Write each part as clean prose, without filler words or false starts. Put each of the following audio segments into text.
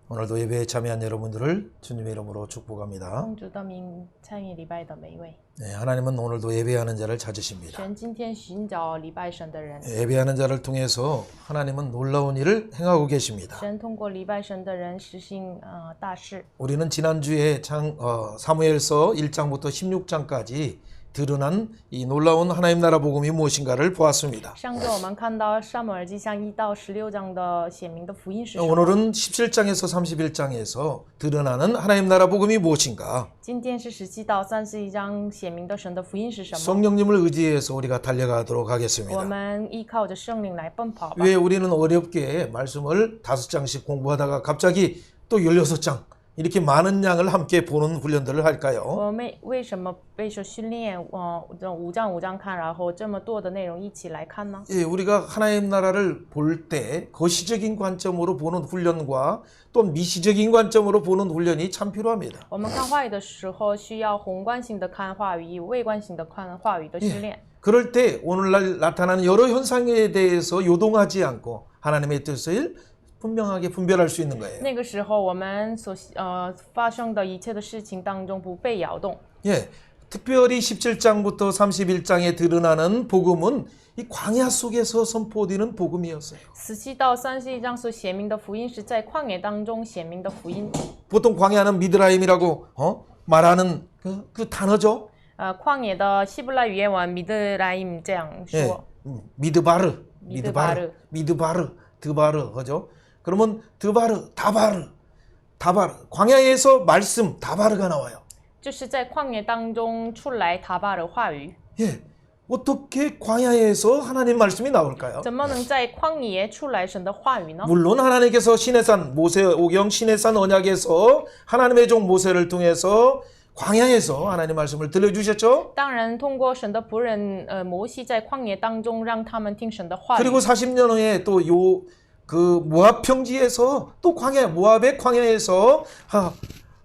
오늘도 예배에 참여한 여러분들을 주님의 이름으로 축복합니다. 奉主的名参与礼拜的每一位， 네, 하나님은 오늘도 예배하는 자를 찾으십니다. 神今天寻找礼拜神的人， 예배하는 자를 통해서 하나님은 놀라운 일을 행하고 계십니다. 神通过礼拜神的人实行大事。 우리는 지난주에 사무엘서 1장부터 16장까지 드러난 이 놀라운 하나님 나라 복음이 무엇인가를 보았습니다. 上周我们看到撒母耳记上1到16章的显明的福音是什么？ 오늘은 17장에서 31장에서 드러나는 하나님 나라 복음이 무엇인가? 今天是17到31章显明的神的福音是什么？ 성령님을 의지해서 우리가 달려가도록 我 하겠습니다. 们依靠着圣灵来奔跑吧。 왜 우리는 어렵게 말씀을 5장씩 공부하다가 갑자기 또 16장 이렇게 많은 양을 함께 보는 훈련들을 할까요? 我们为什么被说训练这5章5章看，然后这么多的内容一起来看呢？ 예, 우리가 하나님 나라를 볼 때 거시적인 관점으로 보는 훈련과 또 미시적인 관점으로 보는 훈련이 참 필요합니다. 我们看话语的时候，需要宏观性的看话语，微观性的看话语的训练。 그럴 때 오늘날 나타나는 여러 현상에 대해서 요동하지 않고 하나님의 뜻을 분명하게 분별할 수 있는 거예요. 那个时候，我们所发生的一切的事情当中不被摇动。 예, 특별히 17장부터 31장에 드러나는 복음은 이 광야 속에서 선포되는 복음이었어요. 17到31章所显明的福音是在旷野当中显明的福音。 보통 광야는 미드라임이라고 말하는 그 단어죠. 旷野的希伯来语言文米德拉임这样 예, 说。 미드바르, 미드바르. 드바르 하죠. 그러면 드바르, 다바르, 광야에서 말씀 다바르가 나와요. 就是在旷野当中出来塔巴的话语。 예, 어떻게 광야에서 하나님 말씀이 나올까요? 怎么能在旷野出来神的话语呢？ 물론 하나님께서 시내산 모세오경 시내산 언약에서 하나님의 종 모세를 통해서 광야에서 하나님 말씀을 들려주셨죠. 当然，通过神的仆人摩西在旷野当中让他们听神的话语。 그리고 40년 후에 또 그 모압 평지에서 또 모압의 광야에서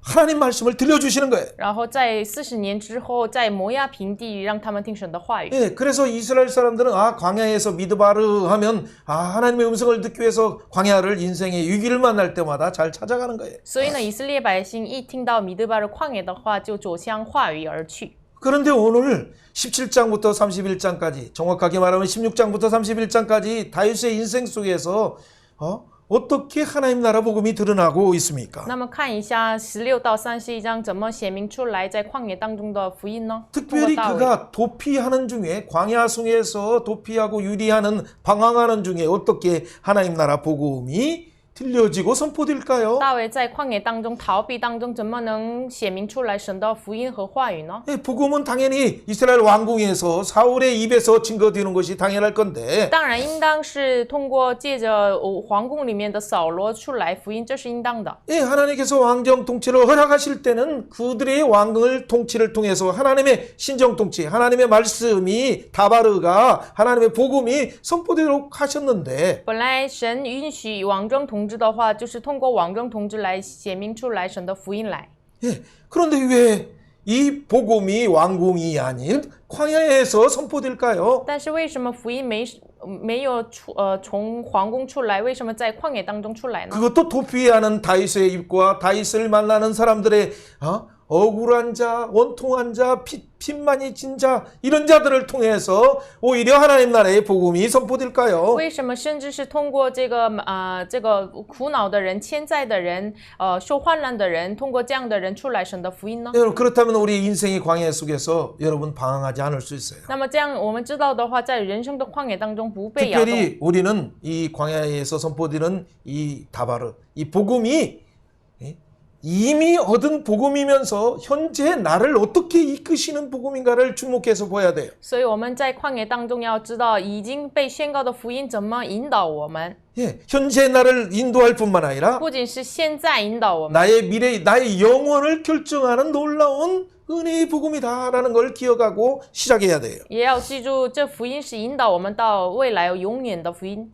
하나님 말씀을 들려주시는 거예요. 然后在40年之后，在摩亚平地让他们听神的话语。 예, 그래서 이스라엘 사람들은 광야에서 미드바르 하면 하나님의 음성을 듣기 위해서 광야를 인생의 위기를 만날 때마다 잘 찾아가는 거예요. 所以呢，以色列百姓一听到米德巴的旷野的话，就走向话语而去。 그런데 오늘 17장부터 31장까지 정확하게 말하면 16장부터 31장까지 다윗의 인생 속에서 어떻게 하나님 나라 복음이 드러나고 있습니까? 那么看一下16到31章怎么显明出来在旷野当中的福音呢？ 특별히 通过大卫 그가 도피하는 중에 광야 속에서 도피하고 유리하는 방황하는 중에 어떻게 하나님 나라 복음이 들려지고 선포될까요? 大卫在旷野当中逃避当中，怎么能显明出来神的福音和话语呢？ 예, 복음은 당연히 이스라엘 왕궁에서 사울의 입에서 증거되는 것이 당연할 건데 当然，应当是通过借着皇宫里面的扫罗出来福音，这是应当的。 예, 하나님께서 왕정 통치를 허락하실 때는 그들의 왕을 통치를 통해서 하나님의 신정 통치, 하나님의 말씀이 다바르가 하나님의 복음이 선포되도록 하셨는데 本来神允许王中统治的话，就是通过王中统治来显明出来神的福音来。 예, 그런데 왜 이 복음이 왕궁이 아닌 광야에서 선포될까요? 但是为什么福音没有从皇宫出来？为什么在旷野当中出来呢？ 그것도 도피하는 다윗의 입과 다윗을 만나는 사람들의 억울한 자, 원통한 자, 핏만이 진 자, 이런 자들을 통해서 오히려 하나님 나라의 복음이 선포될까요? 为什么甚至是通过这个苦恼的人、欠债的人、受患难的人，通过这样的人出来神的福音呢？ 여러분, 그렇다면 우리 인생의 광야 속에서 여러분 방황하지 않을 수 있어요. 那么这样我们知道的话，在人生的旷野当中不被摇动。 특별히 우리는 이 광야에서 선포되는 이 다바르, 이 복음이 이미 얻은 복음이면서 현재 나를 어떻게 이끄시는 복음인가를 주목해서 보아야 돼요. 所以我们在旷野当中要知道，已经被宣告的福音怎么引导我们， 예, 현재 나를 인도할 뿐만 아니라 不仅是现在引导我们， 나의 미래, 나의 영혼을 결정하는 놀라운 은혜의 복음이다라는 걸 기억하고 시작해야 돼요. 也要记住，这福音是引导我们到未来永远的福音。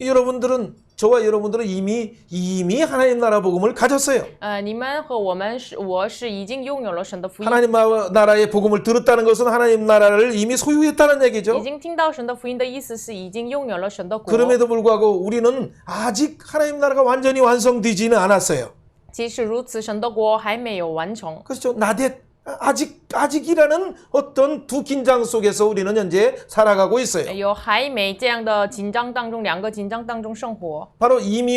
저와 여러분들은 이미 하나님 나라 복음을 가졌어요. 你们和我是已经拥有了神的福音， 하나님 나라의 복음을 들었다는 것은 하나님 나라를 이미 소유했다는 已 얘기죠. 经听到神的福音的意思是已经拥有了神的国。 그럼에도 불구하고 우리는 아직 하나님 나라가 완전히 완성되지는 않았어요. 即使如此，神的国还没有完成。 그렇죠. 아직이라는 어떤 두 긴장 속에서 우리는 현재 살아가고 있어요. 有还没这样的紧张当中，两个紧张当中生活。 바로 이미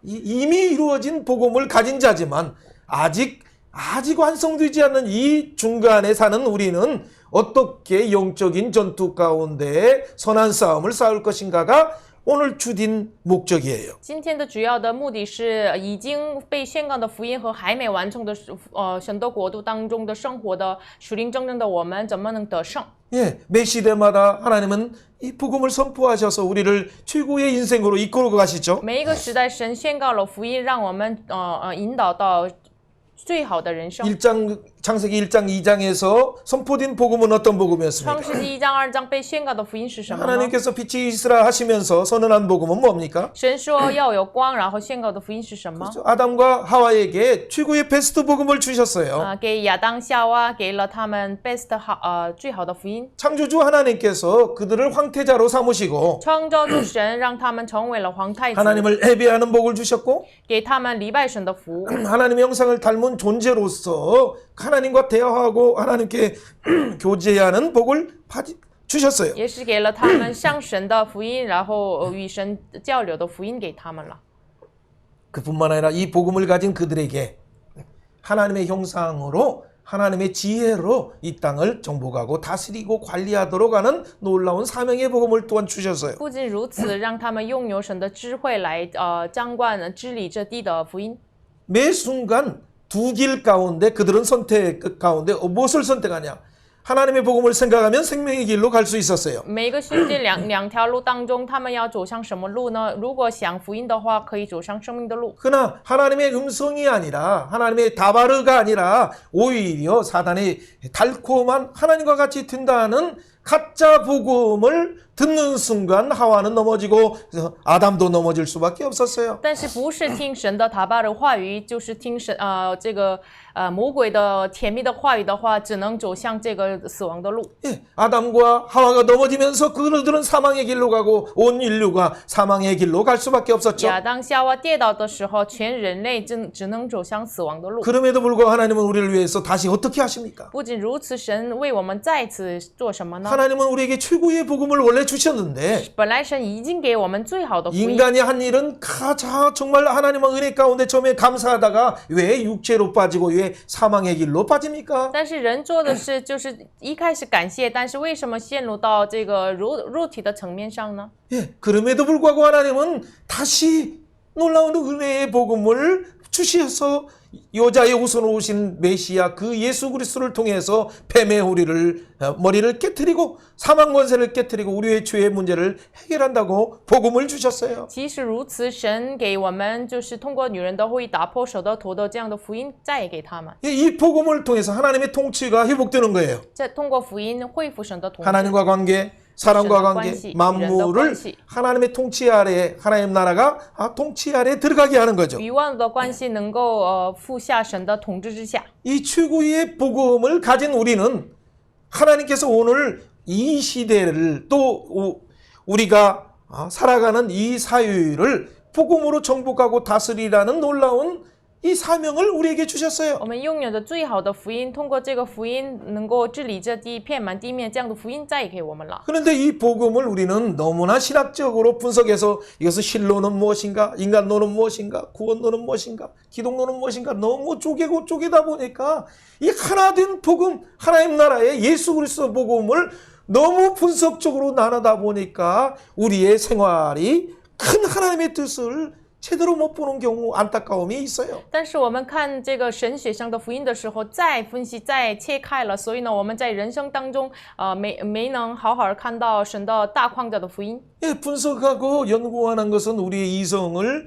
이루어진 복음을 가진 자지만 아직 완성되지 않는 이 중간에 사는 우리는 어떻게 영적인 전투 가운데 선한 싸움을 싸울 것인가가 오늘 주된 목적이에요. 今天的主要的目的是已经被宣告的福音和还没完成的神的国度当中的生活的属灵争的我们怎么能得胜？ 예, 매 시대마다 하나님은 이 복음을 선포하셔서 우리를 최고의 인생으로 이끌고 가시죠. 每一个时代，神宣告了福音，让我们引导到最好的人生。 창세기 1장 2장에서 선포된 복음은 어떤 복음이었습니까? 创世纪1章2章被宣告的福音是什么呢？ 하나님께서 빛이 있으라 하시면서 선언한 복음은 뭡니까? 神说要有光，然后宣告的福音是什么？ 아담과 하와에게 최고의 베스트 복음을 주셨어요. 给亚当夏娃给了他们 best 最好的福音。 창조주 하나님께서 그들을 황태자로 삼으시고 创造主神让他们成为了皇太子， 하나님을 예배하는 복을 주셨고 给他们礼拜神的福， 하나님의 형상을 닮은 존재로서 하나님과 대화하고 하나님께 교제하는 복을 주셨어요. 也是给了他们向神的福音，然后与神交流的福音给他们了。 그뿐만 아니라 이 복음을 가진 그들에게 하나님의 형상으로 하나님의 지혜로 이 땅을 정복하고 다스리고 관리하도록 하는 놀라운 사명의 복음을 또한 주셨어요. 不仅如此，让他们拥有神的智慧来掌管治理这地的福音。 매 순간 두 길 가운데 그들은 선택 가운데 무엇을 선택하냐? 하나님의 복음을 생각하면 생명의 길로 갈 수 있었어요. 每一个世界两条路当中，他们要走上什么路呢？如果想福音的话，可以走上生命的路。 그러나 하나님의 음성이 아니라 하나님의 다바르가 아니라 오히려 사단의 달콤한 하나님과 같이 된다는 가짜 복음을 듣는 순간 하와는 넘어지고 아담도 넘어질 수밖에 없었어요. 但是不是听神的塔巴的话语，就是听神这个魔鬼的甜蜜的话语的话，只能走向这个死亡的路。 예, 아담과 하와가 넘어지면서 그들은 사망의 길로 가고 온 인류가 사망의 길로 갈 수밖에 없었죠. 亚当夏娃跌倒的时候，全人类只能走向死亡的路。 그럼에도 불구하고 하나님은 우리를 위해서 다시 어떻게 하십니까? 不仅如此，神为我们再次做什么呢？ 하나님은 우리에게 최고의 복음을 원래 주셨는데 本来神已经给我们最好的福音， 인간이 한 일은 정말 하나님의 은혜 가운데 처음에 감사하다가 왜 육체로 빠지고 왜 사망의 길로 빠집니까? 但是人做的事就是一开始感谢，但是为什么陷入到这个肉体的层面上呢？ 예, 그럼에도 불구하고 하나님은 다시 놀라운 은혜의 복음을 주셔서 여자의 후손으로 오신 메시아 그 예수 그리스도를 통해서 뱀의 머리를 깨뜨리고 사망 권세를 깨뜨리고 우리의 죄의 문제를 해결한다고 복음을 주셨어요. 即使如此，神给我们就是通过女人的会打破手的头的这样的福音，再给他们。 예, 이 복음을 통해서 하나님의 통치가 회복되는 거예요. 这通过福音恢复神的统治。 하나님과 관계, 사람과 관계, 만물을 하나님의 통치 아래 하나님 나라가 통치 아래 들어가게 하는 거죠. 与万物的关系能够服下神的统治之下。 이 최고의 복음을 가진 우리는 하나님께서 오늘 이 시대를 또 우리가 살아가는 이 사회를 복음으로 정복하고 다스리라는 놀라운 이 사명을 우리에게 주셨어요. 我们拥有的最好的福音，通过这个福音能够治理这地，遍满地面，这样的福音再给我们了。 그런데 이 복음을 우리는 너무나 신학적으로 분석해서 이것은 신론은 무엇인가, 인간론은 무엇인가, 구원론은 무엇인가, 기독론은 무엇인가 너무 쪼개고 쪼개다 보니까 이 하나된 복음, 하나님 나라의 예수 그리스도 복음을 너무 분석적으로 나누다 보니까 우리의 생활이 큰 하나님의 뜻을 제대로 못 보는 경우 안타까움이 있어요. 但是我们看这个神学上的福音的时候，再分析、再切开了，所以呢，我们在人生当中，没能好好看到神的大框架的福音。 예, 분석하고 연구하는 것은 우리의 이성을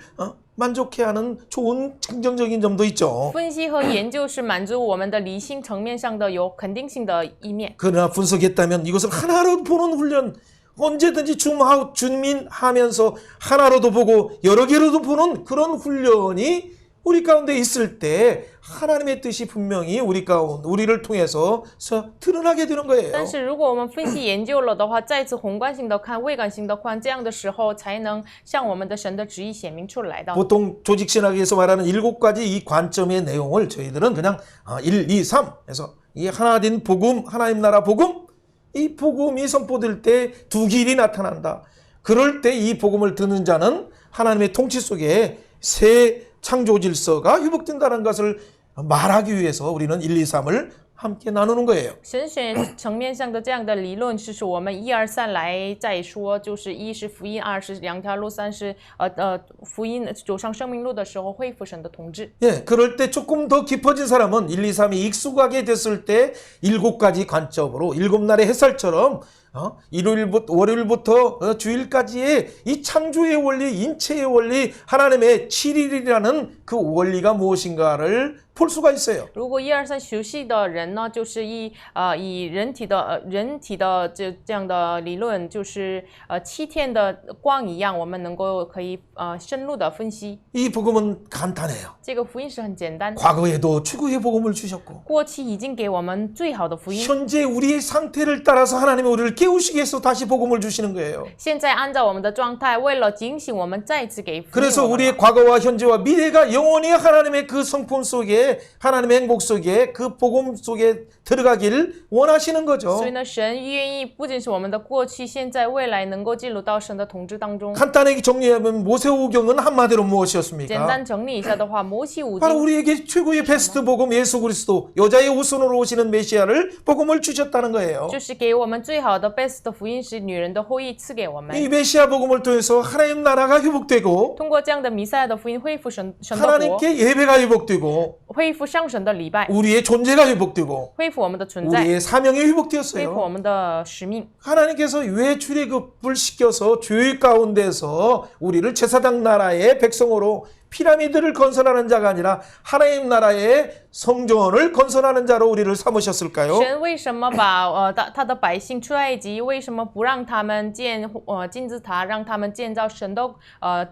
만족해하는 좋은 긍정적인 점도 있죠. 分析和研究是满足我们的理性层面上的有肯定性的一面。 그러나 분석했다면 이것을 하나로 보는 훈련, 언제든지 줌아웃, 줌인하면서 하나로도 보고 여러 개로도 보는 그런 훈련이 우리 가운데 있을 때 하나님의 뜻이 분명히 우리를 통해서 드러나게 되는 거예요. 但是如果我们分析研究了的话，再次宏观性的看、微观性的看，这样的时候才能向我们的神的旨意显明出来的。 보통 조직신학에서 말하는 7가지 이 관점의 내용을 저희들은 그냥 1, 2, 3 해서 이 하나된 복음, 하나님 나라 복음, 이 복음이 선포될 때 두 길이 나타난다. 그럴 때 이 복음을 듣는 자는 하나님의 통치 속에 새 창조 질서가 회복된다는 것을 말하기 위해서 우리는 1, 2, 3을 함께 나누는 거예요. 神学层面上的这样的理论是我们1、2、3来再说，就是一是福音，二是两条路，三是福音走上生命路的时候恢复神的统治。 예, 그럴 때 조금 더 깊어진 사람은 1, 2, 3이 익숙하게 됐을 때 7가지 관점으로 7날의 햇살처럼 일요일부터 월요일부터 주일까지의 이 창조의 원리, 인체의 원리, 하나님의 7일이라는 그 원리가 무엇인가를 볼 수가 있어요. 如果1、2、3学习的人呢，就是以人体的这样的理论，就是7天的光一样，我们可以深入的分析。 이 복음은 간단해요. 这个福音是很简单， 과거에도 최고의 복음을 주셨고 过去已经给我们最好的福音， 현재 우리의 상태를 따라서 하나님이 우리를 깨우시기 위해서 다시 복음을 주시는 거예요. 现在按照我们的状态，为了警醒我们，再次给福音 그래서 我们 우리의 과거와 현재와 미래가 영원히 하나님의 그 성품 속에 하나님의 행복 속에 그 복음 속에 들어가길 원하시는 거죠. 所以呢，神愿意不仅是我们的过去、现在、未来能够进入到神的统治当中。 간단하게 정리하면 모세오경은 한마디로 简 무엇이었습니까? 单整理一下的话，摩西五 바로 经 우리에게 최고의 베스트 복음 예수 그리스도 여자의 후손으로 오시는 메시아를 복음을 주셨다는 거예요. 就是给我们最好的 best 的福音是女人的后裔赐给我们。 이 메시아 복음을 통해서 하나님 나라가 회복되고 通过这样的弥赛亚的福音，恢复神的国， 하나님께 예배가 회복되고 恢复上神的礼拜， 우리의 존재가 회복되고 恢复我们的存在， 우리의 사명이 恢复 회복되었어요. 我们的使命。 하나님께서 왜 출애굽을 시켜서 죄 가운데서 우리를 제사장 나라의 백성으로 피라미드를 건설하는 자가 아니라 하나님 나라의 성전을 건설하는 자로 우리를 삼으셨을까요? 神为什么把他的百姓出埃及？为什么不让他们建金字塔，让他们建造神的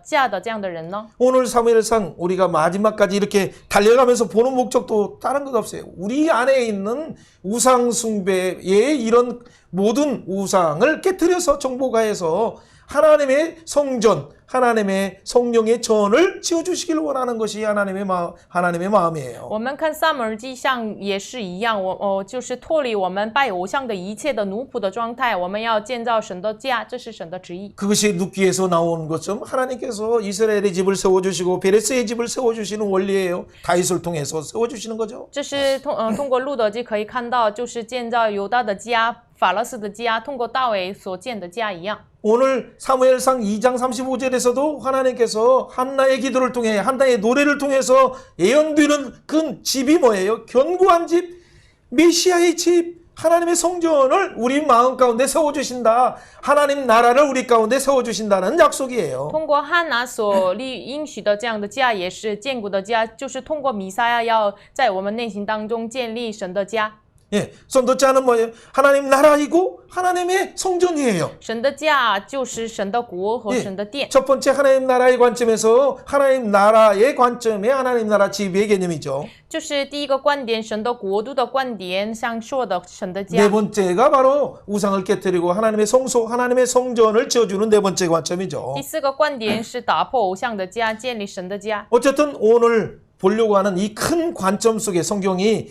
家的这样的人呢？ 오늘 사무엘상 우리가 마지막까지 이렇게 달려가면서 보는 목적도 다른 것 없어요. 우리 안에 있는 우상 숭배의 이런 모든 우상을 깨뜨려서 정복하여서 하나님의 성전, 하나님의 성령의 전을 지어주시길 원하는 것이 하나님의 마음이에요. 我们看撒母耳记上也是一样，就是脱离我们拜偶像的一切的奴仆的状态，我们要建造神的家，这是神的旨意。 그것이 룻기에서 나온 것처럼 하나님께서 이스라엘의 집을 세워주시고 베레스의 집을 세워주시는 원리예요. 다윗을 통해서 세워주시는 거죠. 这是通过路德记可以看到，就是建造犹大的家、法勒斯的家，通过大卫所建的家一样。 오늘 사무엘상 2장 35절에서도 하나님께서 한나의 기도를 통해 한나의 노래를 통해서 예언되는 그 집이 뭐예요? 견고한 집, 메시아의 집, 하나님의 성전을 우리 마음 가운데 세워주신다. 하나님 나라를 우리 가운데 세워주신다는 약속이에요. 通过汉拿所应许的这样的家，也是坚固的家，就是通过弥赛亚要在我们内心当中建立神的家。 예, 선도자는 뭐예요? 하나님 나라이고 하나님의 성전이에요. 神的家就是神的国和神的殿。 첫 번째 하나님 나라의 관점에서 하나님 나라의 관점에 하나님 나라 지배의 개념이죠. 就是第一个观点，神的国度的观点上说的神的 네 家。 번째가 바로 우상을 깨뜨리고 하나님의 성소, 하나님의 성전을 지어주는 네 번째 관점이죠. 第四个观点是打破偶像的家，建立神的家。 어쨌든 오늘 보려고 하는 이 큰 관점 속에 성경이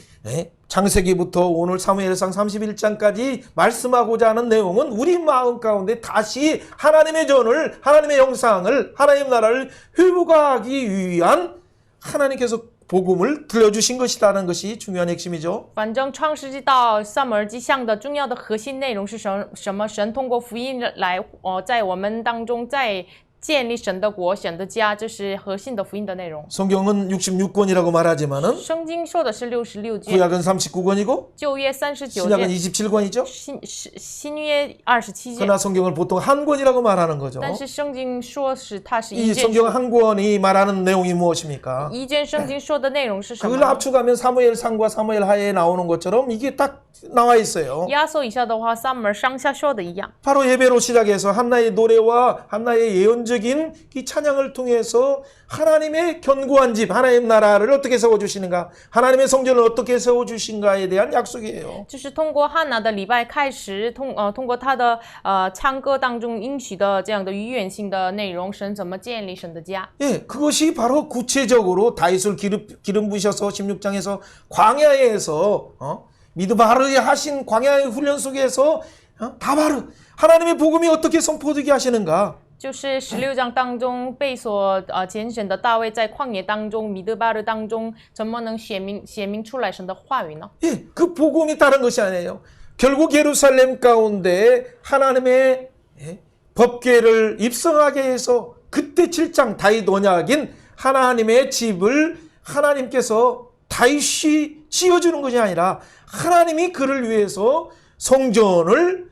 창세기부터 오늘 사무엘상 31장까지 말씀하고자 하는 내용은 우리 마음 가운데 다시 하나님의 전을, 하나님의 영상을, 하나님 나라를 회복하기 위한 하나님께서 복음을 들려주신 것이라는 것이 중요한 핵심이죠. 反正创世纪到撒母耳记上的重要的核心内容是什么？神通过福音来在我们当中再建立神的国、神的家，这是核心的福音的内容。 성경은 66권이라고 말하지만은 圣经说的是66卷， 구약은 39권이고 旧约39 신약은 卷， 27권이죠. 新约27卷。 그러나 성경을 보통 한 권이라고 말하는 거죠. 但是圣经说是它是 이 一卷 성경 한 권이 말하는 내용이 무엇입니까? 一卷圣经说的内容是什么 그걸 呢？ 압축하면 사무엘상과 사무엘하에 나오는 것처럼 이게 딱 나와 있어요. 压缩一下的话，上面上下说的一样， 바로 예배로 시작해서 한나의 노래와 한나의 예언적인 이 찬양을 통해서 하나님의 견고한 집, 하나님 나라를 어떻게 세워주시는가, 하나님의 성전을 어떻게 세워주신가에 대한 약속이에요. 就是通过汉娜的礼拜开始，通过他的唱歌当中应许的这样的预言性的内容，神怎么建立神的家？ 예, 그것이 바로 구체적으로 다윗을 기름 부으셔서 16장에서 광야에서 미드바르에 하신 광야의 훈련 속에서 다바르 하나님의 복음이 어떻게 선포되게 하시는가? 就是16章当中被所拣选的大卫在旷野当中、米德巴勒当中，怎么能显明出来神的话语呢？ 예, 그 복음이 다른 것이 아니에요. 결국 예루살렘 가운데 하나님의 법궤를 입성하게 해서 그때 7장 다윗 언약인 하나님의 집을 하나님께서 다윗이 지어주는 것이 아니라 하나님이 그를 위해서 성전을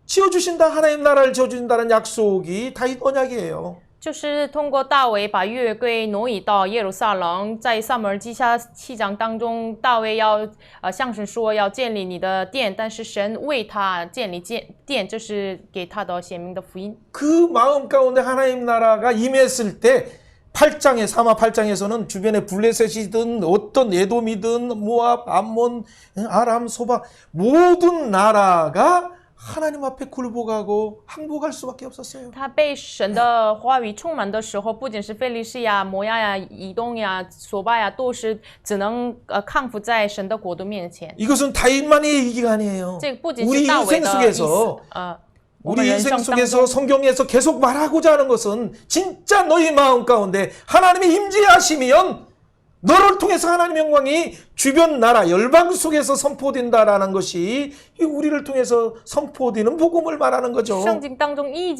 지어주신다, 하나님 나라를 지어주신다는 약속이 다윗 언약이에요. 就是通过大卫把约柜挪移到耶路撒冷，在撒母耳记下7章当中，大卫要向神说要建立你的殿，但是神为他建立殿，这是给他的显明的福音。 그 마음 가운데 하나님 나라가 임했을 때 8장에 사마 8장에서는 주변에 블레셋이든 어떤 에돔이든 모압, 암몬, 아람, 소바 모든 나라가 하나님 앞에 굴복하고 항복할 수밖에 없었어요. 他被神的话语充满的时候，不仅是非利士呀、摩押呀、以东呀、索巴呀，都是只能抗服在神的国度面前。 이것은 다윗만의 얘기가 아니에요. 这不仅 우리 是大卫 인생 的意 속에서 思，我们 우리 人 인생 生当 속에서 中， 성경에서 계속 말하고자 하는 것은 진짜 너희 마음 가운데 하나님의 임재하시면 너를 통해서 하나님의 영광이 주변 나라 열방 속에서 선포된다라는 것이 우리를 통해서 선포되는 복음을 말하는 거죠. 圣经当中一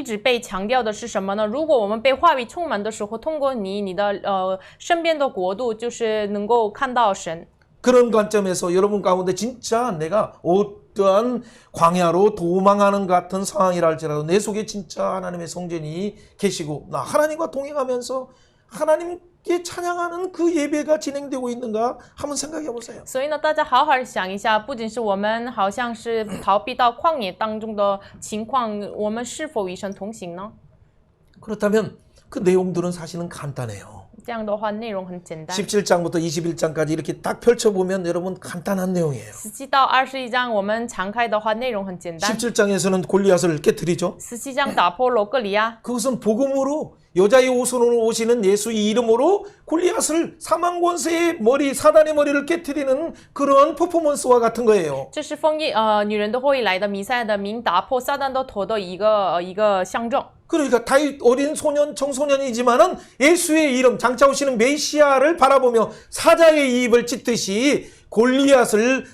直被强调的是什么呢？如果我们被话语充满的时候，通过你的身边的国度，就是能够看到神。 그런 관점에서 여러분 가운데 진짜 내가 어떠한 광야로 도망하는 같은 상황이라 할지라도 내 속에 진짜 하나님의 성전이 계시고 나 하나님과 동행하면서 하나님께 찬양하는 그 예배가 진행되고 있는가 한번 생각해 보세요. 所以呢，大家好好想一下，不仅是我们好像是逃避到旷野当中的情况，我们是否与神同行呢？ 그렇다면 그 내용들은 사실은 간단해요. 这样的话，内容很简单。 17장부터 21장까지 이렇게 딱 펼쳐보면 여러분 간단한 내용이에요. 17到21章，我们敞开的话，内容很简单。 17장에서는 골리앗을 깨뜨리죠. 17章打破了歌利亚， 그것은 복음으로 여자의 옷으로 오시는 예수의 이름으로 골리앗을 사망 권세의 머리 사단의 머리를 깨뜨리는 그런 퍼포먼스와 같은 거예요. 这是奉女人的后裔来的弥赛亚的名打破撒旦的头的一个象征。 그러니까 다윗 어린 소년 청소년이지만은 예수의 이름 장차 오시는 메시아를 바라보며 사자의 입을 찢듯이 골리앗을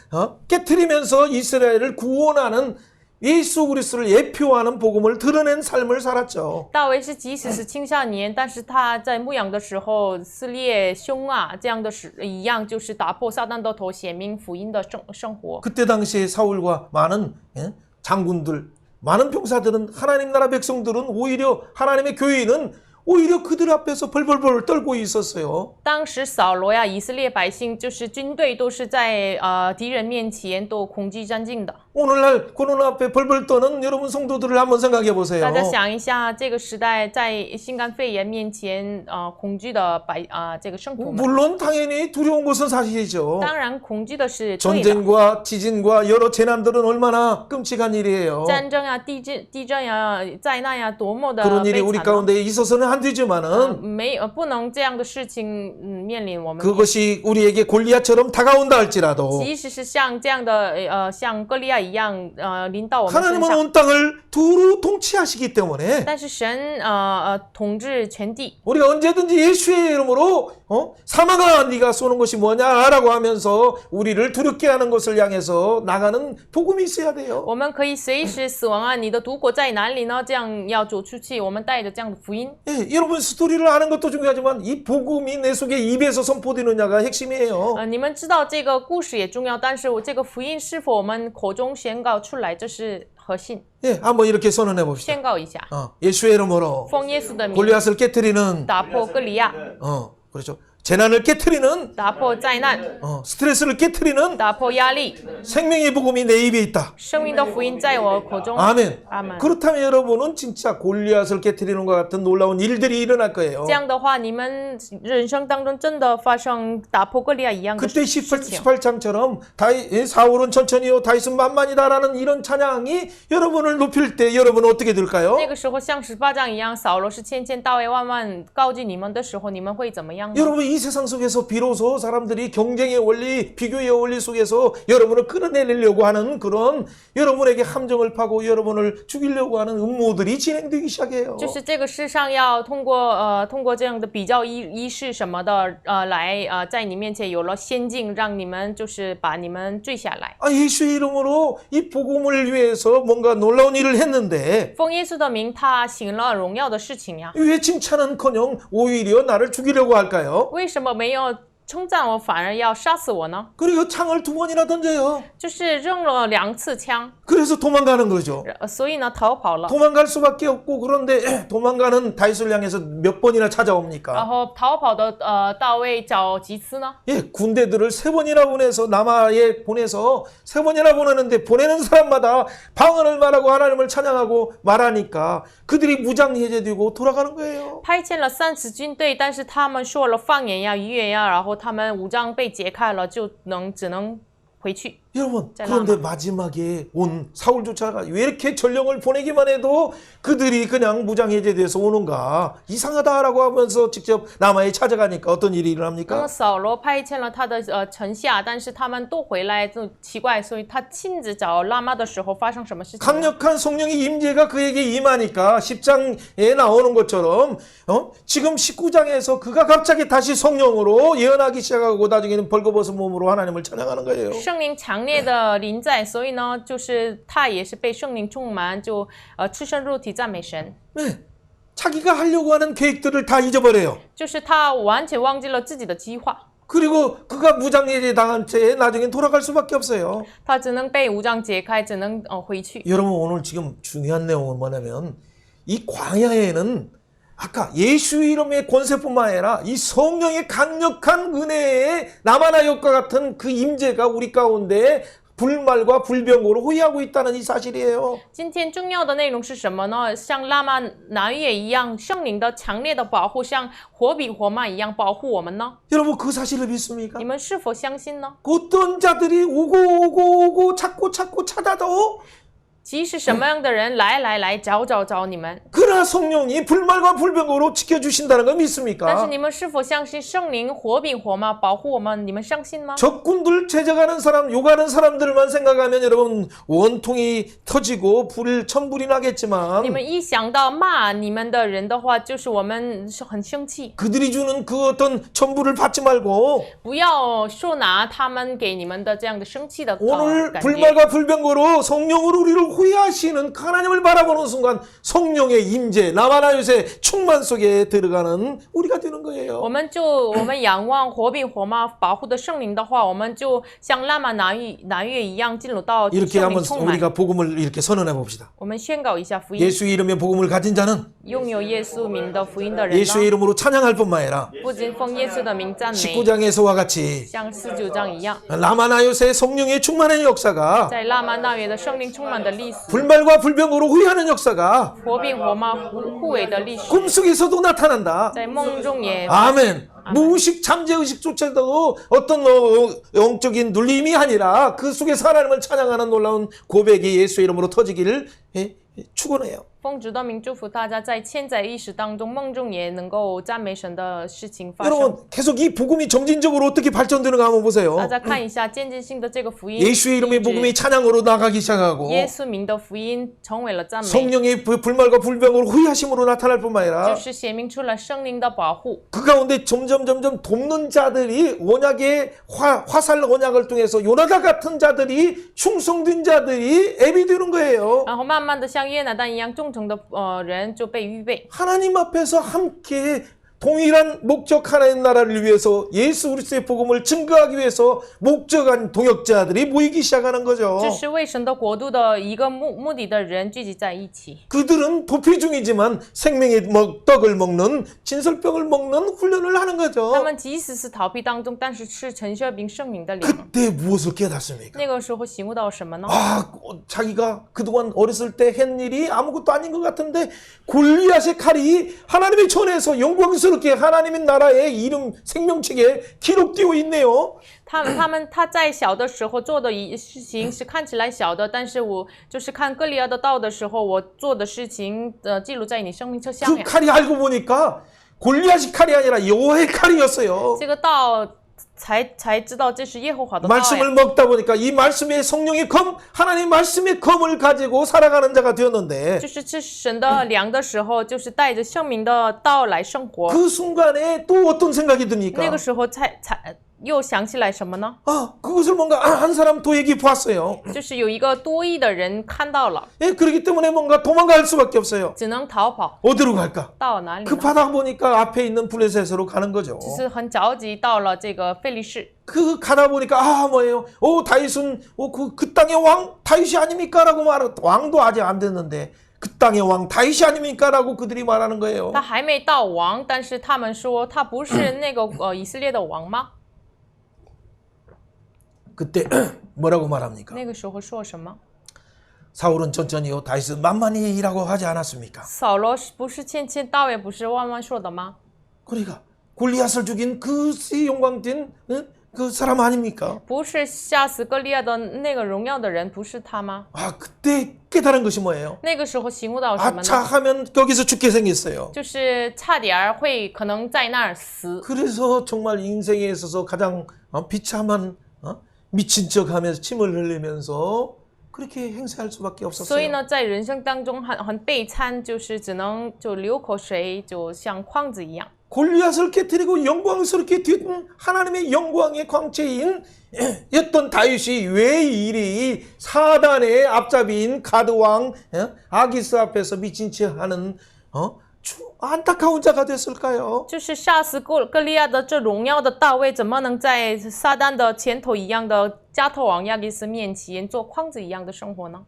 깨뜨리면서 이스라엘을 구원하는 예수 그리스도를 예표하는 복음을 드러낸 삶을 살았죠. 大卫是即使是青少年，但是他在牧羊的时候撕裂胸啊，这样的一样，就是打破撒旦的头，显明福音的生活。 그때 당시에 사울과 많은 장군들, 많은 병사들은 하나님 나라 백성들은 오히려 하나님의 교회는 오히려 그들 앞에서 벌벌벌 떨고 있었어요. 当时扫罗呀，以色列百姓就是军队都是在敌人面前都恐惧战兢的。 오늘날 코로나 앞에 벌벌 떠는 여러분 성도들을 한번 생각해 보세요. 大家想一下，这个时代在新冠肺炎面前恐惧的这个圣徒们， 물론 당연히 두려운 것은 사실이죠. 当然恐惧的是对的。 전쟁과 지진과 여러 재난들은 얼마나 끔찍한 일이에요. 战争呀、地震呀、灾难呀，多么的 그런 일이 悲 우리 惨呢 가운데 있어서는 안 되지만은 不能这样的事情面临我们。 그것이 우리에게 골리앗처럼 다가온다 할지라도 即使是像这样的像歌利亚一样临到我们身 하나님은 上， 온 땅을 두루 통치하시기 때문에 但是神统治全地， 우리가 언제든지 예수의 이름으로 사망아 네가 쏘는 것이 뭐냐라고 하면서 우리를 두렵게 하는 것을 향해서 나가는 복음이 있어야 돼요. 我们可以随时死亡啊！你的毒果在哪里呢？这样要走出去，我们带着这样的福音。 예, 여러분 스토리를 아는 것도 중요하지만 이 복음이 내 속에 입에서 선포되느냐가 핵심이에요. 你们知道这个故事也重要，但是这个福音是否我们口中宣告出来，这是核心。 예, 한번 이렇게 선언해 봅시다. 宣告一下， 예수의 이름으로 奉耶稣的名 골리앗을 깨뜨리는 打破歌利亚。 그렇죠. 재난을 깨트리는 打破灾难， 스트레스를 깨트리는 打破压力。 생명의 복음이 내 입에 있다. 生命的福音在我口中。 아멘. 阿门。 그렇다면 여러분은 진짜 골리앗을 깨트리는 것 같은 놀라운 일들이 일어날 거예요. 这样的话，你们人生当中真的发生打破歌利亚一样的 그때 事情。 18장처럼 사울은 천천히요 다윗은 만만이다라는 이런 찬양이 여러분을 높일 때 여러분은 어떻게 될까요? 那个时候像18章一样，扫罗是千千，大卫万万，告诫你们的时候，你们会怎么样呢？ 여러분 이 세상 속에서 비로소 사람들이 경쟁의 원리, 비교의 원리 속에서 여러분을 끌어내리려고 하는 그런 여러분에게 함정을 파고 여러분을 죽이려고 하는 음모들이 진행되기 시작해요. 就是这个世上要通过这样的比较仪式什么的，来在你面前有了先进，让你们就是把你们坠下来。 예수의 이름으로 이 복음을 위해서 뭔가 놀라운 일을 했는데 奉耶稣的名，他行了荣耀的事情呀。 왜 칭찬은커녕 오히려 나를 죽이려고 할까요? 为什么没有称赞我，反而要杀死我呢？ 그리고 창을 2번이나 던져요. 就是扔了2次枪， 그래서 도망가는 거죠. 所以呢逃跑了。 도망갈 수밖에 없고 그런데 도망가는 다윗을 향해서 몇 번이나 然 찾아옵니까? 后逃跑的大卫找几次呢？ 예, 군대들을 3번이나 보내서 남아에 보내서 3번이나 보내는데 보내는 사람마다 방언을 말하고 하나님을 찬양하고 말하니까 그들이 무장 해제되고 돌아가는 거예요. 派遣了3次军队，但是他们说了方言呀、语言呀，然后他们武装被解开了，只能回去。 여러분 잘 그런데 남아. 마지막에 온 사울조차가 왜 이렇게 전령을 보내기만 해도 그들이 그냥 무장 해제돼서 오는가 이상하다라고 하면서 직접 남아에 찾아가니까 어떤 일이 那么 일어납니까? 扫罗派遣了他的臣下，但是他们都回来，就奇怪，所以他亲自找拉玛的时候发生什么事情呢？ 강력한 성령의 임재가 그에게 임하니까 10장에 나오는 것처럼 지금 19장에서 그가 갑자기 다시 성령으로 예언하기 시작하고 나중에는 벌거벗은 몸으로 하나님을 찬양하는 거예요. 圣灵强烈的临在，所以呢，就是他也是被圣灵充满，就赤身肉体赞美神， 네, 자기가 하려고 하는 계획들을 다 잊어버려요. 就是他完全忘记了自己的计划， 그리고 그가 무장해제 당한 채 나중엔 돌아갈 수밖에 없어요. 他只能被武装解开，只能回去。 여러분 오늘 지금 중요한 내용은 뭐냐면 이 광야에는 아까 예수 이름의 권세뿐만 아니라 이 성령의 강력한 은혜의 나마나역과 같은 그 임재가 우리 가운데 불말과 불병으로 호위하고 있다는 이 사실이에요. 今天重要的内容是什么呢？像拉玛拿月一样，圣灵的强烈的保护，像火比火马一样保护我们呢？ 여러분 그 사실을 믿습니까? 你们是否相信呢？ 어떤 자들이 오고 찾고 찾아도 即使什么样的人来找你们， 그러나 성령이 불말과 불병으로 지켜주신다는 거 但是 믿습니까? 你们是否相信圣灵火比火马保护我们？你们相信吗？ 적군들 제적하는 사람, 욕하는 사람들만 생각하면 여러분 원통이 터지고 천불이 你 나겠지만 们一想到骂你们的人的话，就是我们是很生气。 그들이 주는 그 어떤 천불을 받지 말고 不要受拿他们给你们的这样的生气的 오늘 感觉。 불말과 불병거로 성령으로 우리를 호위하시는 그 하나님을 바라보는 순간 성령의 임재, 나마나요새 충만 속에 들어가는 우리가 되는 거예요. 我们仰望火比火马保护的圣灵的话，我们就像拉玛拿月一样进入到 이렇게 圣 한번 灵充满。 우리가 복음을 이렇게 선언해 봅시다. 我们宣告一下福音， 예수 이름의 복음을 가진 자는 拥有耶稣名的福音的人 예수의 呢， 이름으로 찬양할 뿐만 아니라 不仅奉耶稣的名赞美， 19장에서와 같이 像19章一样， 라마나요새 성령의 충만한 역사가 在拉玛那月的圣灵充满的历史， 불말과 불병으로 호위하는 역사가 火比火马护卫的历史， 꿈속에서도 나타난다. 在梦中也 아멘. 무의식 잠재의식조차도 어떤 영적인 눌림이 아니라 그 속에서 하나님을 찬양하는 놀라운 고백이 예수의 이름으로 터지기를 축원해요. 奉主的名祝福大家，在潜在意识当中，梦中也能够赞美神的事情发生。 여러분 계속 이 복음이 점진적으로 어떻게 발전되는가 한번 보세요. 大家看一下渐进性的这个福音， 예수의 이름의 복음이 찬양으로 나가기 시작하고 耶稣名的福音成为了赞美， 성령의 불말과 불병으로 호위하심으로 나타날 뿐만 就 아니라 是显明出了圣灵的保护。 그 가운데 점점 돕는 자들이 언약의 화살 언약을 통해서 요나단 같은 자들이 충성된 자들이 애비되는 거예요. 然后慢慢的像约拿单一样忠诚的人就被预备， 하나님 앞에서 함께 동일한 목적 하나의 나라를 위해서 예수 그리스도의 복음을 증거하기 위해서 목적한 동역자들이 모이기 시작하는 거죠. 这是为神的国度的一个目的的人聚集在一起。 그들은 도피 중이지만 생명의 떡을 먹는 진설병을 먹는 훈련을 하는 他 거죠. 们即使是逃避当中，但是吃陈设饼圣名的粮。 그때 무엇을 깨닫습니까? 那个时候醒悟到什么呢？ 아, 자기가 그동안 어렸을 때 한 일이 아무것도 아닌 것 같은데 골리앗의 칼이 하나님의 전에서 영광스럽게 하나님의 나라의 이름 생명책에 기록되어 있네요. 他在小的时候做的事情是看起来小的，但是我就是看哥利亚的道的时候，我做的事情记录在你生命册上 그 面。 칼이 알고 보니까 골리앗의 칼이 아니라 여호와의 칼이었어요. 这个道才知道这是耶和华的道呀。 말씀을 먹다 보니까 이 말씀의 성령의 검, 하나님 말씀의 검을 가지고 살아가는 자가 되었는데 就是吃神的粮的时候，就是带着圣明的道来生活。 그 순간에 또 어떤 생각이 那 듭니까? 个时候又想起来什么呢？ 아, 그것을 뭔가 한 사람 도에게 봤어요. 就是有一个多疑的人看到了， 예, 그렇기 때문에 뭔가 도망갈 수밖에 없어요. 只能逃跑。 어디로 갈까? 到哪里呢？ 급하다 보니까 앞에 있는 블레셋으로 가는 거죠. 只是很着急到了这个费利士。 그 가다 보니까 아 뭐예요? 다윗은 그 땅의 왕 다윗이 아닙니까라고 말하 왕도 아직 안 됐는데 그 땅의 왕 다윗이 아닙니까라고 그들이 말하는 거예요. 他还没到王，但是他们说他不是那个以色列的王吗？ 그때 뭐라고 말합니까? 那个时候说什么？ 사울은 천천히요 다윗은 만만히 일하고 하지 않았습니까? 扫罗不是谦谦，大卫不是万万说的吗？ 그러니까 골리앗을 죽인 그 영광된 그 사람 아닙니까? 不是吓死歌利亚的那个荣耀的人，不是他吗？ 아 그때 깨달은 것이 뭐예요? 那个时候醒悟到什么 아차 呢？ 하면 여기서 죽게 생겼어요. 就是差点会可能在那儿死。 그래서 정말 인생에 있어서 가장 비참한 미친 척하면서 침을 흘리면서 그렇게 행세할 수밖에 所以 없었어요. 呢，在人生当中很悲惨，就是只能就流口水，就像筐子一样。 골리앗을 깨뜨리고 영광스럽게 뒷 하나님의 영광의 광채인 였던 다윗이 왜 이리 사단의 앞잡이인 가드왕 아기스 앞에서 미친 척하는 안타까운 자가 됐을까요? 就是杀死歌利亚的这荣耀的大卫，怎么能在撒旦的前头一样的加特王亚基斯面前做筐子一样的生活呢？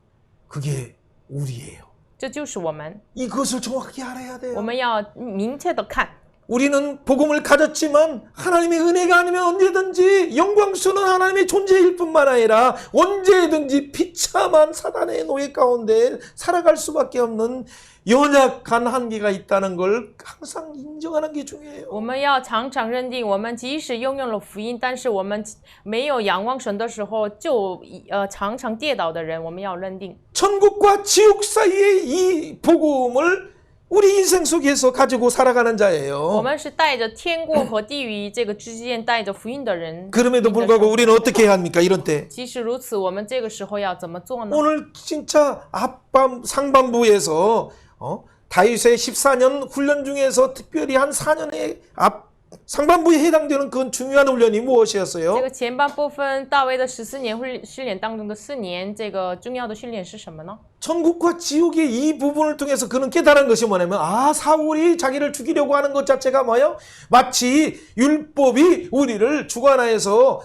그게 우리예요. 这就是我们， 이것을 정확히 알아야 我 돼요. 们要明确的看。 우리는 복음을 가졌지만 하나님의 은혜가 아니면 언제든지 영광스러운 하나님의 존재일 뿐만 아니라 언제든지 비참한 사단의 노예 가운데 살아갈 수밖에 없는 연약한 한계가 있다는 걸 항상 인정하는 게 중요해요. 我们要常常认定，我们即使拥有了福音，但是我们没有仰望神的时候，就常常跌倒的人，我们要认定。 천국과 지옥 사이의 이 복음을 우리 인생 속에서 가지고 살아가는 我 자예요. 们是带着天国和地狱这个之间带着福音的人。 그럼에도 불구하고 우리는 어떻게 해야 합니까? 이런 때. 即使如此，我们这个时候要怎么做呢？ 오늘 진짜 상반부에서 다윗의 14년 훈련 중에서 특별히 한 4년의 상반부에 해당되는 그건 중요한 훈련이 这 무엇이었어요? 个前半部分大卫的14年训练当中的4年，这个重要的训练是什么呢？ 천국과 지옥의 이 부분을 통해서 그는 깨달은 것이 뭐냐면 사울이 자기를 죽이려고 하는 것 자체가 뭐예요? 마치 율법이 우리를 주관하여서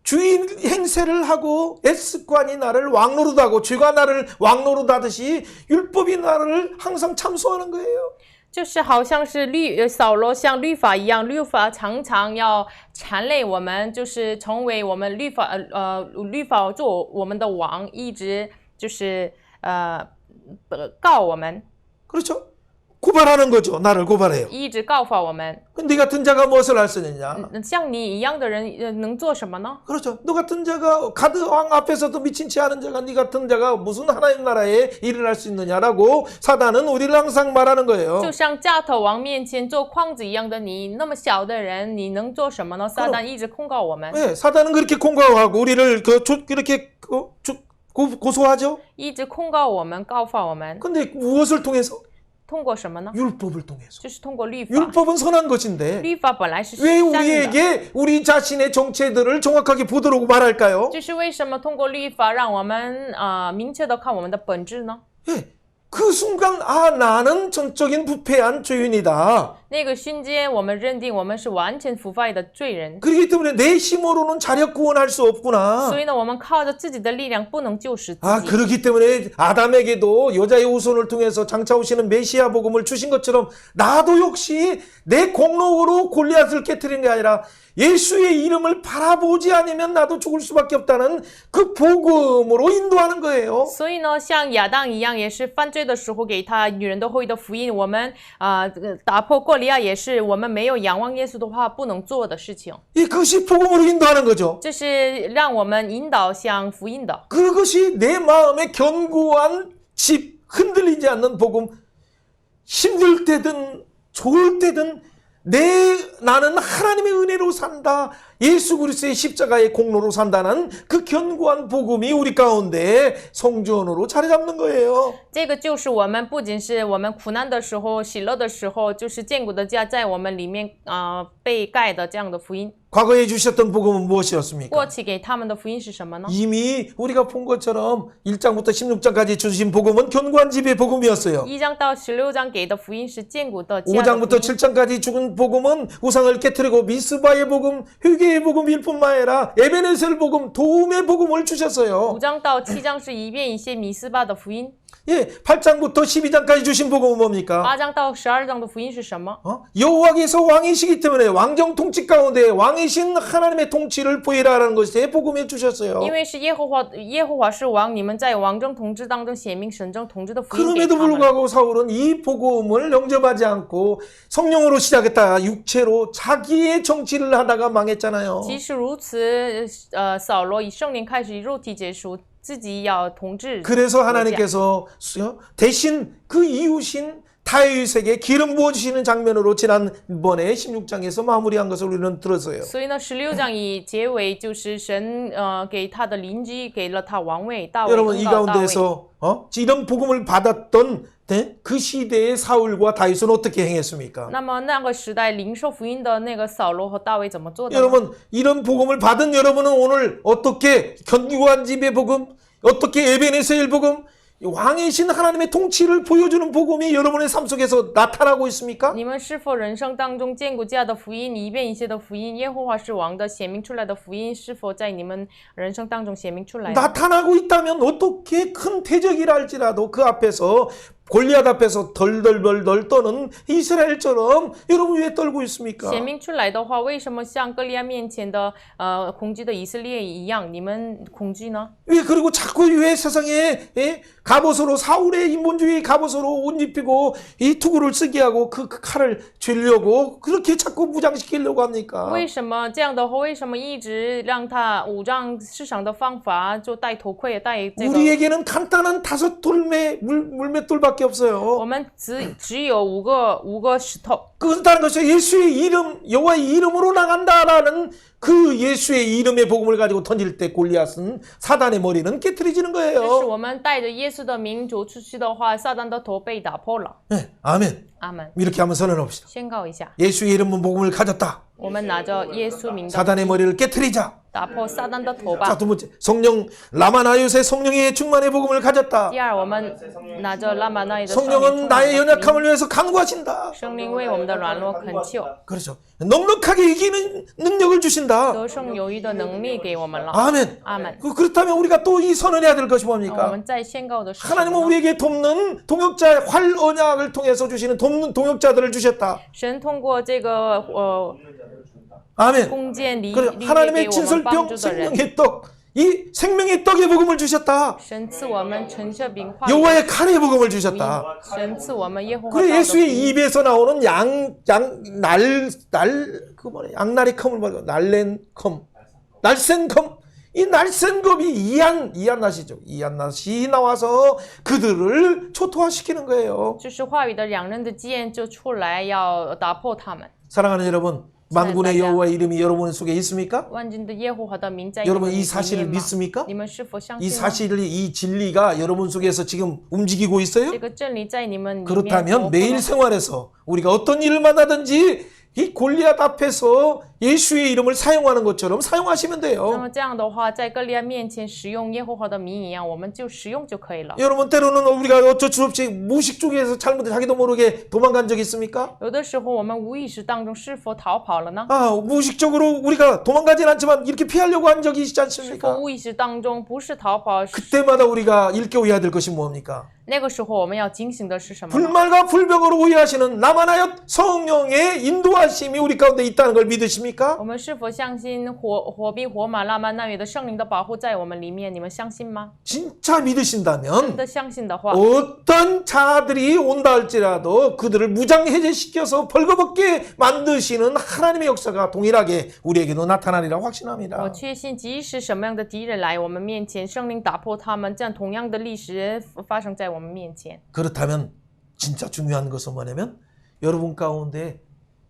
주인 행세를 하고 습관이 나를 왕노릇하고 죄가 나를 왕노릇하듯이 율법이 나를 항상 참소하는 거예요. 就是好像是扫罗像律法一样，律法常常要缠累我们，就是成为我们律法做我们的王，一直就是告我们， 그렇죠? 고발하는 거죠. 나를 고발해요. 一直告发我们。 네 같은 자가 무엇을 할 수 있느냐? 像你一样的人能做什么呢？ 그렇죠. 너 같은 자가 가드 왕 앞에서도 미친 채 하는 자가 네 같은 자가 무슨 하나님 나라에 일을 할 수 있느냐라고 사단은 우리를 항상 말하는 거예요. 就像加特王面前做筐子一样的你，那么小的人，你能做什么呢？撒旦一直控告我们， 네, 사단은 그렇게 공고하고 우리를 그렇게 고소하죠. 一直控告我们，告发我们， 근데 무엇을 통해서? 通过什么呢？ 율법을 통해서. 就是通过律法。 율법은 선한 것인데 律法本来是 왜 善的， 우리에게 우리 자신의 정체들을 정확하게 보도록 말할까요? 就是为什么通过律法让我们明确的看我们的本质呢？ 예, 그 순간 아 나는 전적인 부패한 죄인이다. 那个瞬间，我们认定我们是完全腐败的罪人， 그렇기 때문에 내 힘으로는 자력 구원할 수 없구나. 所以呢，我们靠着自己的力量不能救赎自 아 己。 그렇기 때문에 아담에게도 여자의 후손을 통해서 장차 오시는 메시아 복음을 주신 것처럼 나도 역시 내 공로로 골리앗을 깨트리는 게 아니라 예수의 이름을 바라보지 않으면 나도 죽을 수밖에 없다는 그 복음으로 인도하는 거예요. 所以呢，像亚当一样，也是犯罪的时候给他女人的后裔的福音。我们打破过利亚，也是我们没有仰望耶稣的话不能做的事情。 그것이 복음으로 인도하는 거죠. 这是让我们引导向福音的。 그것이 내 마음의 견고한 집, 흔들리지 않는 복음. 힘들 때든 좋을 때든 나는 하나님의 은혜로 산다. 예수 그리스도의 십자가의 공로로 산다는 그 견고한 복음이 우리 가운데 성전으로 자리 잡는 거예요. 这个就是我们不仅是我们苦难的时候、喜乐的时候，就是坚固的家在我们里面被盖的这样的福音。 과거에 주셨던 복음은 무엇이었습니까? 过去给他们的福音是什么呢？ 이미 우리가 본 것처럼 1장부터 16장까지 주신 복음은 견고한 집의 복음이었어요. 1章到16章给的福音是坚固的家的福 5장부터 音。 7장까지 죽은 복음은 우상을 깨뜨리고 미스바의 복음, 회개의 복음일 뿐만 아니라 에베네셀 복음, 도움의 복음을 주셨어요. 5章到7章是一遍一些米斯巴的福音。 예, 8장부터 12장까지 주신 복음은 뭡니까? 8章到12章的福音是什么？ 여호와께서 왕이시기 때문에 왕정 통치 가운데 왕이신 하나님의 통치를 보이라라는 것이 복음에 주셨어요. 因为是耶和华是王，你们在王政统治当中显明神政统治的福音给 그럼에도 他们。 불구하고 사울은 이 복음을 영접하지 않고 성령으로 시작했다 육체로 자기의 정치를 하다가 망했잖아요. 即使如此，扫罗以圣灵开始，以肉体结束，自己要统治。 그래서 하나님께서 대신 그 이웃인 다윗에게 기름 부어주시는 장면으로 지난번에 16장에서 마무리한 것을 우리는 들었어요. 所以呢，16章以结尾就是神给他的邻居给了他王位，大卫 여러분 이 公道大卫。 가운데서 이런 복음을 받았던 그 시대의 사울과 다윗은 어떻게 행했습니까? 那么那个时代领受福音的那个扫罗和大卫怎么做的呢？ 여러분 이런 복음을 받은 여러분은 오늘 어떻게 견고한 집의 복음, 어떻게 에베네셀 복음, 왕이신 하나님의 통치를 보여주는 복음이 여러분의 삶 속에서 나타나고 있습니까? 你们是否人生当中坚固家的福音，一遍一些的福音，耶和华是王的显明出来的福音，是否在你们人生当中显明出来？ 나타나고 있다면 어떻게 큰 대적이라 할지라도 그 앞에서 골리앗 앞에서 덜덜덜덜 떠는 이스라엘처럼 여러분 왜 떨고 있습니까? 显明出来的话，为什么像歌利亚面前的恐惧的以色列一样，你们恐惧呢？ 왜 그리고 자꾸 왜 세상에 갑옷으로 사울의 인본주의 갑옷으로 옷 입히고 이 투구를 쓰게 하고 그 칼을 쥐려고 그렇게 자꾸 무장시키려고 합니까? 为什么这样的话？为什么一直让他武装市场的方法，就戴头盔，戴这个？ 우리에게는 간단한 5돌매 물맷돌밖에 없어요. 我们只有五个石头。 그것은 다른 것이 예수의 이름, 여호와의 이름으로 나간다라는 그 예수의 이름의 복음을 가지고 던질 때 골리앗은 사단의 머리는 깨트려지는 就是 거예요. 我们带着耶稣的名走出去的话，撒旦的头被打破了。 네, 아멘. 阿门。 이렇게 한번 선언합시다. 宣告一下， 예수의 이름은 복음을 가졌다. 我们拿着耶稣名的 사단의 머리를 깨트리자. 打破撒旦的头 자, 吧。 두 번째. 성령 라마나요새 성령의 충만의 복음을 가졌다. 第二，我们拿着拉玛那的 성령은 나의 연약함을 위해서 간구하신다. 圣灵为我们的软弱恳求， 그렇죠. 넉넉하게 이기는 능력을 주신다. 得胜有余的能力给我们了。 아멘. 阿门。 그렇다면 우리가 또 이 선언해야 될 것이 我 뭡니까? 们在宣告的是什么 하나님은 呢？ 우리에게 돕는 동역자 활 언약을 통해서 주시는 돕는 동역자들을 주셨다. 神通过这个 아멘. 弓箭礼 그래 礼 하나님의 给我们帮 진설병 助的人， 생명의 떡, 이 생명의 떡의 복음을 주셨다. 神赐我们陈设饼化的 여호와의 칼의 복음을 福音 주셨다. 神赐我们耶和华 그래 道的福 예수의 音。 입에서 나오는 양날그뭐냐 양날이컴을 말고 날센컴 이 날센검이 이한낫이죠. 이한낫이 나와서 그들을 초토화시키는 거예요. 就是话语的两刃的剑就出来要打破他们。 사랑하는 여러분, 만군의 여호와의 이름이 여러분 속에 있습니까? 万军的耶和华的名在你们 여러분 里 이 사실을 面吗？ 믿습니까? 你们是否相 이 信呢？ 사실이 이 진리가 여러분 속에서 지금 움직이고 있어요? 这个真理在你们里面活 그렇다면 泼 매일 吗？ 생활에서 우리가 어떤 일을 만나든지 이 골리앗 앞에서 예수의 이름을 사용하는 것처럼 사용하시면 那 돼요. 么这样的话，在歌利亚面前使用耶和华的名一样，我们就使用就可以了。 여러분 때로는 우리가 어쩔 수 없이 무의식 중에서 잘못 자기도 모르게 도망간 적 있습니까? 有的时候我们无意识当中是否逃跑了呢？ 무의식적으로 우리가 도망가진 않지만 이렇게 피하려고 한 적이 있지 是否 않습니까? 无意识当中不是逃跑？ 그때마다 우리가 일깨워야 될 것이 뭡니까? 那个时候我们要警醒的是什么呢？ 불말과 불병으로 오해하시는 나만하여 성령의 인도하심이 우리 가운데 있다는 걸 믿으십니까? 我们是否相信火逼火马拉曼那里的圣灵的保护在我们里面？你们相信吗？ 진짜 真 믿으신다면 的相信的话， 어떤 자들이 온다 할지라도 그들을 무장해제시켜서 벌거벗게 만드시는 하나님의 역사가 동일하게 우리에게도 나타나리라 我 확신합니다. 确信，即使什么样的敌人来我们面前，圣灵打破他们，这样同样的历史发生在我们面前。 그렇다면 진짜 중요한 것은 뭐냐면 여러분 가운데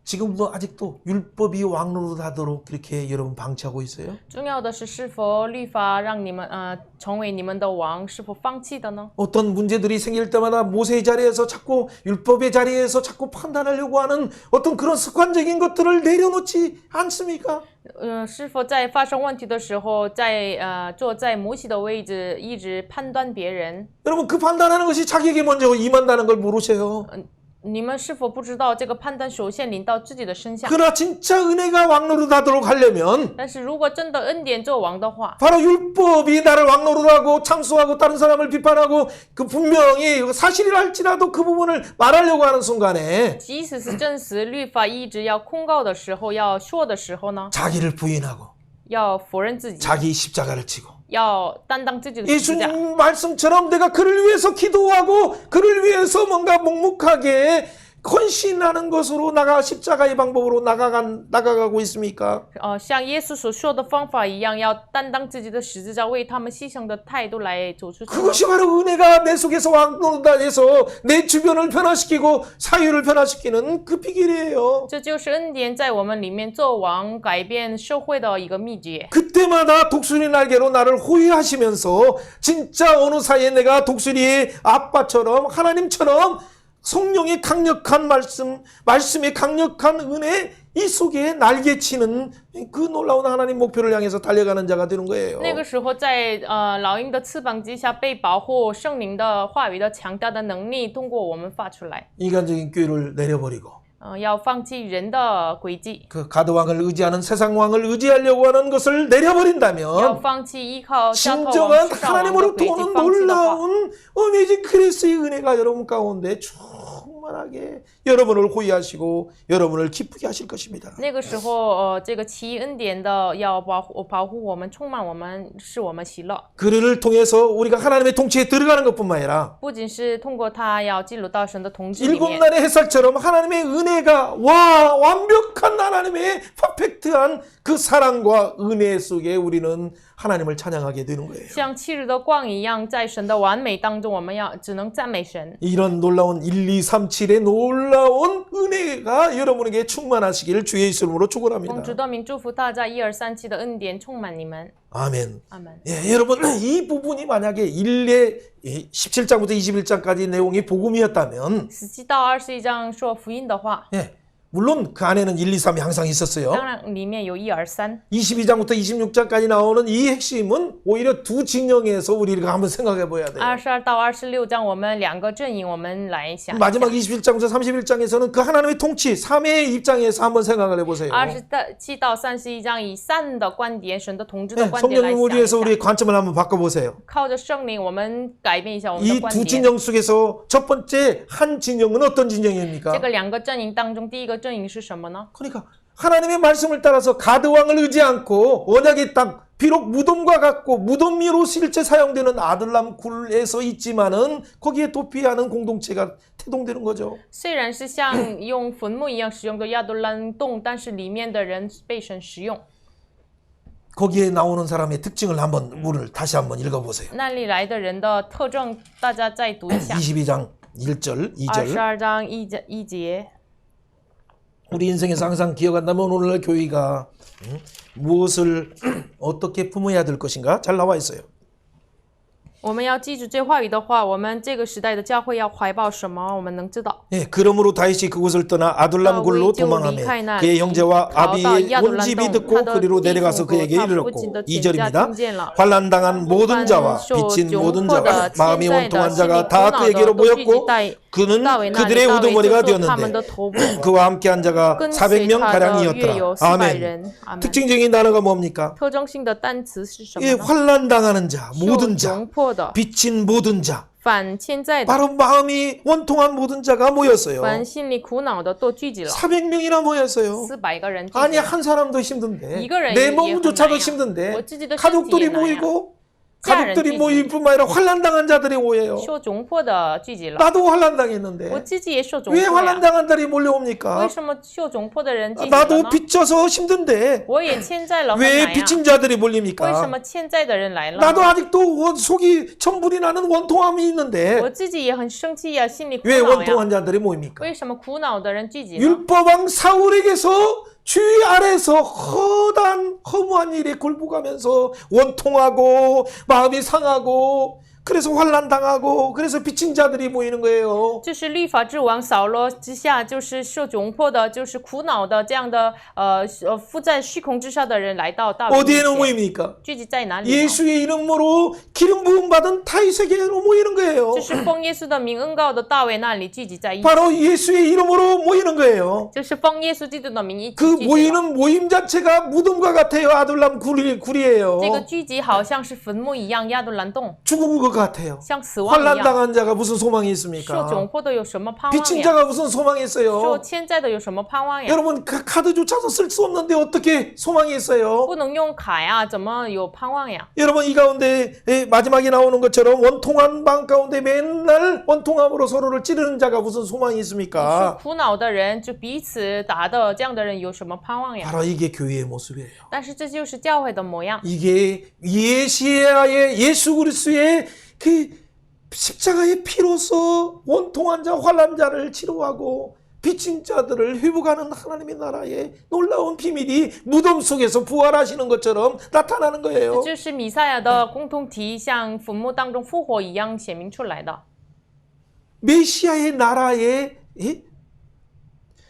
지금도 아직도 율법이 왕노릇하도록 이렇게 여러분 방치하고 있어요? 重要的是，是否律法让你们成为你们的王，是否放弃的呢？ 어떤 문제들이 생길 때마다 모세의 자리에서 자꾸 율법의 자리에서 자꾸 판단하려고 하는 어떤 그런 습관적인 것들을 내려놓지 않습니까? 是否在发生问题的时候，坐在摩西的位置，一直判断别人？ 여러분 그 판단하는 것이 자기에게 먼저 임한다는 걸 모르세요? 你们是否不知道这个判断首先临到自己的身上？ 그러나 진짜 은혜가 왕노릇하도록 하려면 但是如果真的恩典做王的话， 바로 율법이 나를 왕노릇하고 참수하고 다른 사람을 비판하고 그 분명히 사실이라 할지라도 그 부분을 말하려고 하는 순간에 即使是证实律法一直要控告的时候，要说的时候呢， 자기를 부인하고 要否认自己， 자기 십자가를 지고 要担当自己的十字架。 예수님 말씀처럼 내가 그를 위해서 기도하고 그를 위해서 뭔가 묵묵하게 헌신하는 것으로 십자가의 방법으로 나가가고 있습니까? 像耶稣所说的方法一样，要担当自己的十字架，为他们牺牲的态度来走出去吗。 그것이 바로 은혜가 내 속에서 왕노릇해서 내 주변을 변화시키고 사회를 변화시키는 그 비결이에요. 这就是恩典在我们里面做王、改变社会的一个秘诀。 그때마다 독수리 날개로 나를 호위하시면서 진짜 어느 사이에 내가 독수리의 아빠처럼 하나님처럼 성령의 강력한 말씀의 강력한 은혜 이 속에 날개치는 그 놀라운 하나님 목표를 향해서 달려가는 자가 되는 거예요. 那个时候在老鹰的翅膀之下被保护，圣灵的话语的强大的能力通过我们发出来。 인간적인 꾀를 내려버리고 要放弃人的轨迹， 그 가드왕을 의지하는 세상 왕을 의지하려고 하는 것을 要 내려버린다면 放弃依靠下头王 진정한 世上王的 하나님으로 轨迹， 도는 放弃的话， 놀라운 어메이징 그레이스의 은혜가 여러분 가운데 충만하게 여러분을 호위하시고 여러분을 기쁘게 하실 것입니다. 那个时候这个奇异恩典的要保护我们，充满我们，使我们喜乐。 그를 통해서 우리가 하나님의 통치에 들어가는 것뿐만 아니라 不仅是通过他要进入到神的统治里 일곱 面， 날의 햇살처럼 하나님의 은혜가 완벽한 하나님의 퍼펙트한 그 사랑과 은혜 속에 우리는 하나님을 찬양하게 되는 거예요. 像七日的光一样，在神的完美当中，我们只能赞美神。 이런 놀라운 1237의 놀라운 은혜가 여러분에게 충만하시기를 주의 이름으로 奉 축원합니다. 主的名祝福大家1237的恩典充满你们。 아멘. 阿门。 예, 여러분 이 부분이 만약에 17장부터 21장까지 내용이 복음이었다면 17到21章说福音的话， 예, 물론 그 안에는 1, 2, 3이 항상 있었어요. 当然里面有1、2、3。 22장부터 26장까지 나오는 이 핵심은 오히려 두 진영에서 우리가 한번 생각해 봐야 돼요. 22到26章，我们两个阵营，我们来想一下。 마지막 21장부터 31장에서는 그 하나님의 통치, 3의 입장에서 한번 생각을 해보세요. 27到31章，以3的观点、神的统治的 네, 观点来 성령님 想一 우리에서 下。 우리의 관점을 한번 바꿔보세요. 靠着圣灵，我们改变一下我们的 이 观 두 点。 진영 속에서 첫 번째 한 진영은 어떤 这 진영입니까? 个两个阵营当中，第一个阵营是什么呢？ 그러니까 하나님의 말씀을 따라서 가드왕을 의지 않고 언약의 땅, 비록 무덤과 같고 무덤미로 실제 사용되는 아들람 굴에서 있지만은 거기에 도피하는 공동체가 태동되는 거죠. 虽然是像用坟墓一样使用的亚杜兰洞，但是里面的人被神使用。 거기에 나오는 사람의 특징을 오늘 다시 한번 읽어보세요. 那里来的人的特征，大家再读一下。 22장 1절, 2절. 22章1节。 우리 인생에서 항상 기억한다면 오늘날 교회가 무엇을 어떻게 품어야 될 것인가 잘 나와 있어요. 我们要记住这话语的话，我们这个时代的教会要怀抱什么？我们能知道。 예, 그러므로 다윗이 그곳을 떠나 아둘람 굴로 도망하며 그의 형제와 아비의 온 집이 듣고 그리로 내려가서 그에게 이르렀고 2절입니다. 환난당한 모든 자와 빚진 모든 자와 마음이 원통한 자가 다 그에게로 모였고 그는 그들의 우두머리가 되었는데 그와 함께한 자가 400명 가량이었더라. 아멘. 특징적인 단어가 뭡니까? 特征性的单词是什么 예, 呢？ 환난당하는 자, 受 모든 자, 窘迫的、 빚진 모든 자, 反欠债的、 바로 마음이 원통한 모든 자가 모였어요. 凡心里苦恼的都聚集了， 400명이나 모였어요. 400个人聚集 아니 了。 한 사람도 힘든데 이거를 내 예- 몸조차도 예- 힘든데 我自己的身体 가족들이 也难呀。 모이고 家人 가족들이 聚集 모일 뿐만 아니라 환난당한 자들이 모여요. 受窘迫的聚集了， 나도 我 환난당했는데 自己也受窘 왜 迫呀。 환난당한 자들이 为 몰려옵니까? 什么受窘迫的人聚集了 나도 呢？ 빚져서 힘든데 我也欠债了，很 왜 难呀。 빚진 자들이 为什 몰립니까? 么欠债的人来了 나도 呢？ 아직도 속이 천불이 나는 원통함이 我 있는데 自己也很生气呀，心里苦 왜 恼呀。 원통한 자들이 모입니까? 为什么苦恼的人聚集呢？ 율법왕 사울에게서 주의 아래서 허무한 일에 굴복하면서 원통하고 마음이 상하고 그래서 환난당하고 그래서 빚진 자들이 모이는 거예요. 就是律法之王扫罗之下，就是受窘迫的，就是苦恼的这样的附在虚空之下的人来到大卫面 어디에는 前， 모입니까? 聚集在哪里呢？ 예수의 이름으로 기름 부음 받은 다윗에게로 모이는 거예요. 就是奉耶稣的名恩告的大卫那里聚集在一起， 바로 예수의 이름으로 모이는 거예요. 就是奉耶稣基督的名一起 그 聚集了。 모이는 모임 자체가 무덤과 같아요. 아둘람 굴이에요. 这个聚集好像是坟墓一样，亚杜兰洞 죽은 것 같아요. 像死亡一样。 환난당한 자가 무슨 소망이 受 있습니까? 窘迫的有什么盼望 빚진 呀？ 자가 무슨 소망이 受 있어요? 欠债的有什么盼望呀？ 여러분 그 카드조차도 쓸 수 없는데 어떻게 소망이 있어요? 不能用卡呀，怎么有盼望呀？ 여러분 이 가운데 마지막에 나오는 것처럼 원통한 방 가운데 맨날 원통함으로 서로를 찌르는 자가 무슨 소망이 受 있습니까? 苦恼的人就彼此打的，这样的人有什么盼望呀？ 바로 이게 교회의 모습이에요. 但是这就是教会的模样。 이게 예시아의 예수 그리스도의 그 십자가의 피로서 원통한 자 환난 자를 치료하고 빚진 자들을 회복하는 하나님의 나라의 놀라운 비밀이 무덤 속에서 부활하시는 것처럼 나타나는 거예요. 这就是弥赛亚的共同体，像坟墓当中复活一样显明出来的。 메시아의 나라의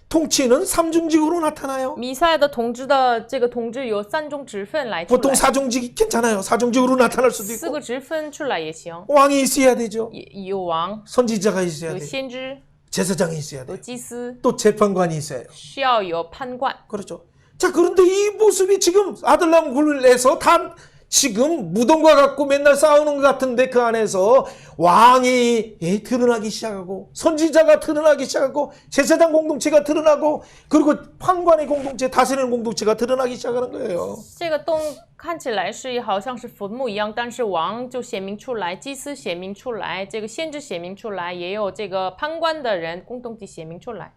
통치는 삼중직으로 나타나요. 弥赛亚的统治的这个统治有3种职分来出 보통 来， 사중직 괜찮아요. 사중직으로 나타날 수도 4 있고 个职分出来也行。 왕이 있어야 되죠. 有王， 선지자가 있어야 有 돼요. 先知， 제사장이 있어야 有 돼요. 祭司， 또 재판관이 있어요. 需要有判官。 그렇죠. 자, 그런데 이 모습이 지금 아들람 굴에서 다 지금 무덤과 같고 맨날 싸우는 것 같은데 그 안에서 왕이 드러나기 시작하고 선지자가 드러나기 시작하고 제사장 공동체가 드러나고 그리고 판관의 공동체 다스리는 공동체가 드러나기 시작하는 거예요. 这个洞看起来是好像是坟墓一样，但是王就显明出来，祭司显明出来，这个先知显明出来，也有这个判官的人共同体显明出来。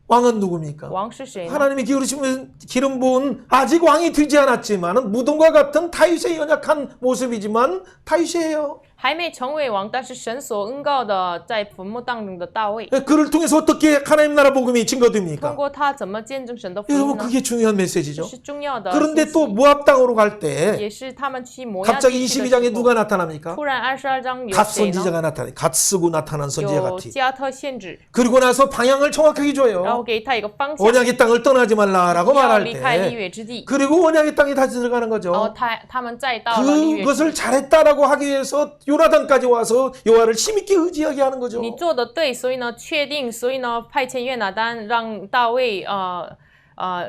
왕은 누굽니까? 王是谁呢？ 하나님이 기울이시면 기름 부은 아직 왕이 되지 않았지만 무덤과 같은 다윗의 연약한 모습이지만 다윗이에요. 还没成为王，但是神所恩告的在坟墓当中的大卫， 그를 통해서 어떻게 하나님 나라 복음이 通 증거됩니까? 过他怎么见证神的福音 여러분 呢？ 그게 중요한 这 메시지죠. 是重要的信 그런데 息。 또 모압 땅으로 갈 때 也是他们去摩押 갑자기 地区的 22장에 时候 누가 나타납니까? 突然22章有 갓 谁呢？ 선지자가 나타나요. 갓 쓰고 나타난 선지자 有 같이. 加特先知， 그리고 나서 방향을 정확하게 然 줘요. 后给他一个方向， 언약의 땅을 떠나지 말라라고 要 말할 离开立 때 约之地。 그리고 언약의 땅에 다시 들어가는 然后 거죠. 他们再到了立约之地。 그것을 잘했다라고 하기 위해서 요나단까지 와서 여호와를 힘있게 의지하게 하는 거죠. 你做的对，所以呢确定，所以呢派遣约拿单让大卫